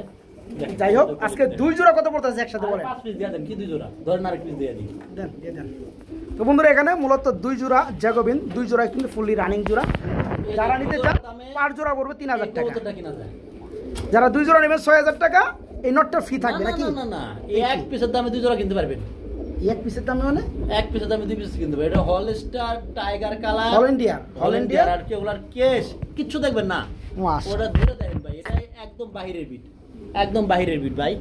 যাই হোক আজকে দুই জোড়া কত পড়তেছে একসাথে বলেন 5 পিস দিয়ে দেন কি দুই জোড়া ধরেন আরেক পিস দিয়ে দিই দেন দিয়ে দেন তো বন্ধুরা এখানে মূলত দুই জোড়া জ্যাকোবিন দুই জোড়া কিন্তু ফুললি রানিং জোড়া যারা নিতে চান পার জোড়া পড়বে 3000 টাকা কবুতরটা কিনা যায় যারা দুই জোড়া নেবেন 6000 টাকা এই নটটা ফ্রি থাকবে নাকি না না এই এক পিসের দামে দুই জোড়া কিনতে পারবেন এক পিসের দামে মানে এক পিসের দামে দুই পিস কিনতে পারবেন এটা হলস্টার টাইগার কালার হল্যান্ডিয়ার আর কেগুলার কেস কিচ্ছু দেখবেন না ওটা ধরে দেখেন ভাই এটা একদম বাহিরের বিট একদম বাহিরের বিট ভাই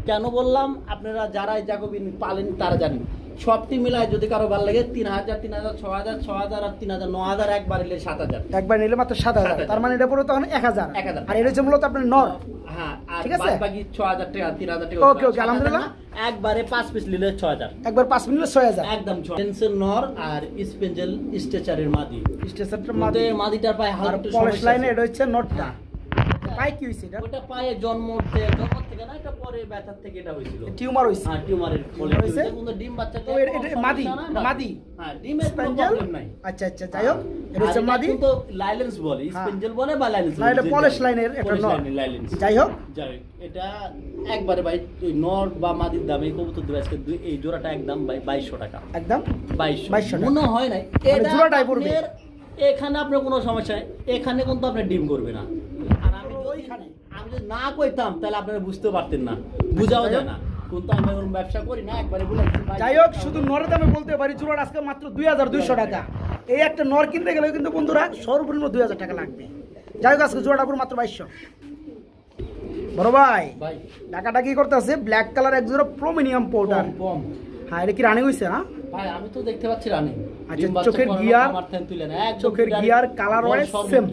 কেন বললাম আপনারা যারা জ্যাকোবিন পালেন তারা জানেন সবটি মিলায় যদি কারো ভালো লাগে 3000 3000 6000 6000 আর 3000 9000 একবার নিলে 7000 একবার নিলে মাত্র 7000 তার মানে এটা পুরো তখন 1000 আর এটা হচ্ছে মূলত আপনার নর হ্যাঁ আর ঠিক আছে বাকি 6000 টাকা 3000 টাকা ওকে ওকে আলহামদুলিল্লাহ একবারে 5 পিস নিলে 6000 একবার 5 পিস নিলে 6000 একদম সেন্সর নর আর স্পেঞ্জেল স্ট্রেচারের মাদি স্ট্রেচারটার মাদিটার পায়ে হালকা একটু পলিশ লাইনে এটা হচ্ছে নটটা পায় কি হইছে এটা ওটা পায়ে জন্ম থেকে না এটা পরে ব্যথার থেকে এটা হইছিল টিউমার হইছে হ্যাঁ টিউমারের ফলে হইছে কিন্তু ডিম বাচ্চা তো এটা মাদি হ্যাঁ ডিমের কোনো প্রবলেম নাই আচ্ছা আচ্ছা যাই হোক এটা হচ্ছে মাদি কিন্তু লাইলেন্স বলে স্পেঞ্জেল বলে বা লাইলেন্স না এটা পলিশ লাইনের একটা নট লাইলেন্স যাই হোক এটা একবারে ভাই ওই নট বা মাদির দামে কবুতর দিবে আজকে এই জোড়াটা একদম ভাই 2200 টাকা একদম 2200 মনে হয় না এটা জোড়াটাই পড়বে এখানে আপনার কোনো সমস্যা নাই এখানে কিন্তু আপনি ডিম করবে না আর আমি যদি না কইতাম তাহলে আপনারা বুঝতে পারতেন না বুঝাও যায় না কিন্তু আমি ওরকম ব্যবসা করি না একবারে বলে যাই হোক শুধু নরের দামে বলতে পারি জোড়াটা আজকে মাত্র 2200 টাকা এই একটা নর কিনতে গেলে কিন্তু বন্ধুরা সর্বনিম্ন 2000 টাকা লাগবে যাই হোক আজকে জোড়াটা পুরো মাত্র 2200 বড় ভাই টাকাটা কি করতেছে ব্ল্যাক কালার এক জোড়া প্রিমিয়াম পাউডার হ্যাঁ এটা কি রানিং হইছে না ভাই আমি তো দেখতে পাচ্ছি রানিং আচ্ছা চোখের গিয়ার কালার ওয়াইজ সেম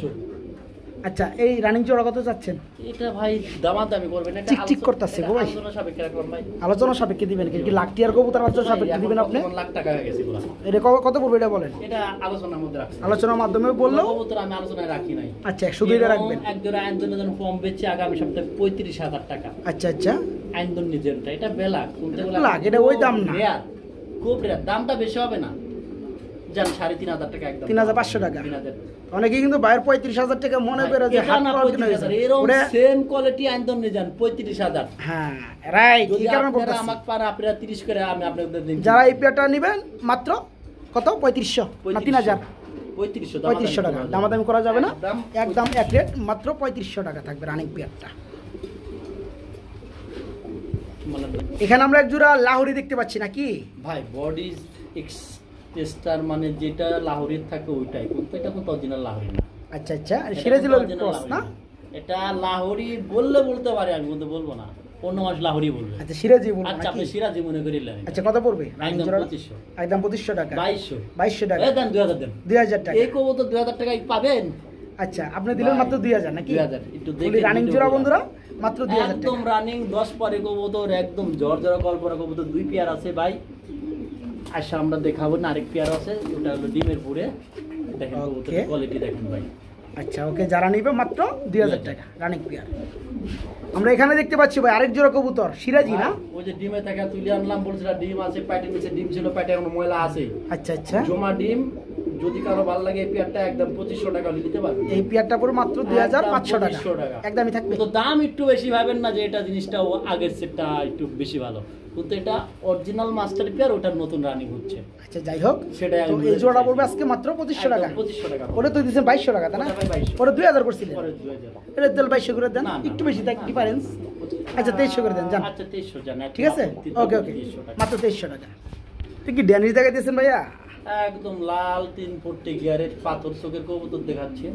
আচ্ছা এই রানিং জোড়া কত চাচ্ছেন এটা ভাই দামাদামি করবেন এটা ঠিক করতেছে গো ভাই আলোচনা সাপেক্ষে রাখলাম ভাই আলোচনা সাপেক্ষে দিবেন কি লাখ টিয়ার কবুতর আলোচনা সাপেক্ষে দিবেন আপনি লাখ টাকা হয়ে গেছে পুরো এটা কত পড়বে এটা বলেন এটা আলোচনার মধ্যে রাখছি আলোচনার মাধ্যমে বললো কবুতর আমি আলোচনায় রাখি নাই আচ্ছা শুধু এটা রাখবেন এক জোড়া আইনজনের জন্য ফর্ম বেচে আগামী সপ্তাহে 35000 টাকা আচ্ছা আচ্ছা আইনজন নিজেরটা এটা বেলা কোনতে বলা লাখ এটা ওই দাম না খুব রেয়ার দামটা বেশি হবে না জান 3500 টাকা একদম 3500 টাকা অনেকে কিন্তু বাইরে 35000 টাকা মনে করে যে হাত পাওয়ার জন্য এরকম সেম কোয়ালিটি আইনদম নিয়ে যান 35000 হ্যাঁ রাইট এই কারণে বলতেছি আমাকে পারে আপনারা 30 করে আমি আপনাদের দিন যারা এই পেয়ারটা নেবেন মাত্র কত 3500 না 3000 3500 টাকা দামাদামি করা যাবে না একদম এক রেট মাত্র 3500 টাকা থাকবে রানিং পেয়ারটা এখানে আমরা এক জোড়া লাহোরি দেখতে পাচ্ছি নাকি ভাই বডি টেস্টার মানে যেটা লাহোরির থাকে ওইটাই কিন্তু এটা কোনো অরিজিনাল লাহোরি না আচ্ছা আচ্ছা সিরাজি লাহোরি ক্রস না এটা লাহোরি বলতে পারে আমি কিন্তু বলবো না অন্য মাস লাহোরি বলবে আচ্ছা সিরাজি বলবো আচ্ছা আপনি সিরাজি মনে করিলেন আচ্ছা কত পড়বে একদম 2500 টাকা 2200 টাকা দেন 2000 দেন 2000 টাকা এই কবো তো 2000 টাকায় পাবেন আচ্ছা আপনি দিলেন মাত্র 2000 নাকি 2000 একটু দেখি রানিং জোড়া বন্ধুরা মাত্র 2000 টাকা একদম রানিং 10 পরে কবো তো একদম জর্জরা কল্পনা কবো তো দুই পেয়ার আছে ভাই আচ্ছা আমরা দেখাবো না আরেক পেয়ার আছে ওটা হলো ডিমের পুরে দেখেন কবুতরের কোয়ালিটি দেখেন ভাই আচ্ছা ওকে, যারা নিবে মাত্র 2000 টাকা রানিং পেয়ার। আমরা এখানে দেখতে পাচ্ছি ভাই আরেক জোড়া কবুতর সিরাজি না? ওই যে ডিমে থেকে তুলে আনলাম, বলছিল ডিম আছে, প্যাটের নিচে ডিম ছিল, প্যাটে এখন ময়লা আছে। আচ্ছা আচ্ছা, জমা ডিম। যদি কারো ভালো লাগে এই পেয়ারটা একদম 2500 টাকা নিতে পারবে। এই পেয়ারটা পুরো মাত্র 2500 টাকা, 2500 টাকা। একদমই থাকবে। তো দাম একটু বেশি ভাবেন না যে এটা জিনিসটা ও আগের সেটটা একটু বেশি ভালো, কিন্তু এটা অরিজিনাল মাস্টার পেয়ার, ওটার নতুন রানিং হচ্ছে। আচ্ছা যাই হোক, সেটাই তো এই জোড়া পড়বে আজকে মাত্র 2500 টাকা। 2500 টাকা। ওটা তুই দিয়েছেন 2200 টাকা তাই না? ওটা ভাই 2200 ওটা 2000 করছিলেন, পরে 2000। এটা তেল 2200 করে দেন, না, না, একটু বেশি থাক ডিফারেন্স। আচ্ছা 2300 করে দেন, জান। আচ্ছা 2300 জান। ঠিক আছে, ওকে ওকে, 2300 টাকা। মাত্র 2300 টাকা। তুই কি ড্যানির জায়গায় দিয়েছেন ভাইয়া? একদম লাল 3 ফুট গিয়ারের পাথর চোখের কবুতর দেখাচ্ছি।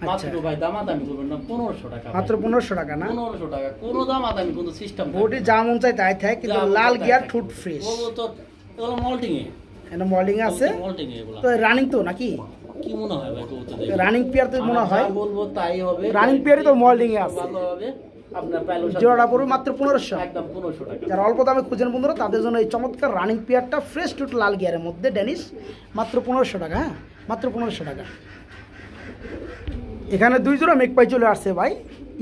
আচ্ছা। মাত্র ভাই দামাদামি করবেন না, 1500 টাকা। মাত্র 1500 টাকা না? 1500 টাকা, কোনো দামাদামি কোনো সিস্টেম ওটি যা মন চাই তাই থাকে, কিন্তু লাল গিয়ার ঠুট ফ্রেশ। কবুতর এগুলো মল্টিং এ, এটা মডেলিং আছে মল্টিং এ এগুলো। তো রানিং তো নাকি? কি মনে হয় ভাই কবুতর দেখে? রানিং পেয়ার তো মনে হয় বলবো তাই হবে। রানিং পেয়ারই তো মডেলিং এ আছে। ভালো হবে। আপনার পাইলো জোড়াটা পড়বে মাত্র 1500। একদম 1500 টাকা। যারা অল্প দামে খুঁজেন বন্ধুরা তাদের জন্য এই চমৎকার রানিং পেয়ারটা ফ্রেশ টুট লাল গিয়ারের মধ্যে ড্যানিশ, মাত্র 1500 টাকা। হ্যাঁ মাত্র 1500 টাকা। এখানে 2 জোড়া মেকপাই চলে আসছে ভাই,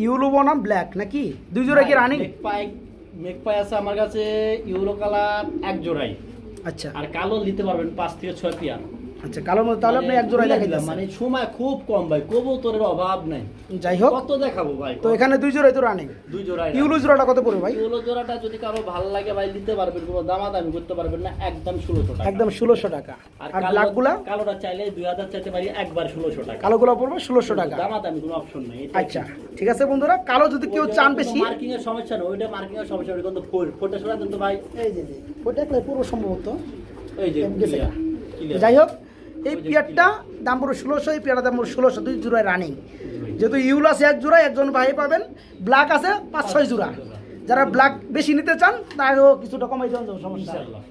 ইউলো বনাম ব্ল্যাক নাকি? 2 জোড়া কি রানিং? মেকপাই আছে আমার কাছে ইউরো কালার এক জোড়াই, আচ্ছা আর কালো নিতে পারবেন 5 থেকে 6 পেয়ার। আচ্ছা, কালোর মধ্যে তাহলে আপনি এক জোড়াই দেখাই দিলাম। মানে সময় খুব কম ভাই, কবুতরের অভাব নাই। যাই হোক, কত দেখাবো ভাই? তো এখানে 2 জোড়াই তো রানিং। 2 জোড়াই। ইউলো জোড়াটা কত পড়বে ভাই? ইউলো জোড়াটা যদি কারো ভালো লাগে ভাই নিতে পারবেন, কোনো দামাদামি করতে পারবেন না, একদম 1600 টাকা। একদম 1600 টাকা। আর ব্ল্যাকগুলা? কালোটা চাইলে 2000 চাইতে পারি, একবার 1600 টাকা। কালোগুলো পড়বে 1600 টাকা। দামাদামি কোনো অপশন নেই। আচ্ছা ঠিক আছে বন্ধুরা, কালো যদি কেউ চান বেশি, মার্কিং এর সমস্যা নেই, ওইটা মার্কিং এর সমস্যা, ওইটা কিন্তু ফোটা সরা দেন তো ভাই। এই যে ওটা একটা পুরো সম্ভবত এই যে গেছে। clear। যাই হোক, এই পেয়ারটা দাম পুরো 1600, এই পেয়ারটা দাম পুরো 1600, 2 জোড়ায় রানিং। যেহেতু ইউল আছে এক জোড়া, একজন ভাই পাবেন, ব্ল্যাক আছে 5-6 জোড়া। যারা ব্ল্যাক বেশি নিতে চান তারও কিছুটা কমাই দেওয়া যাবে, সমস্যা। ইনশাআল্লাহ।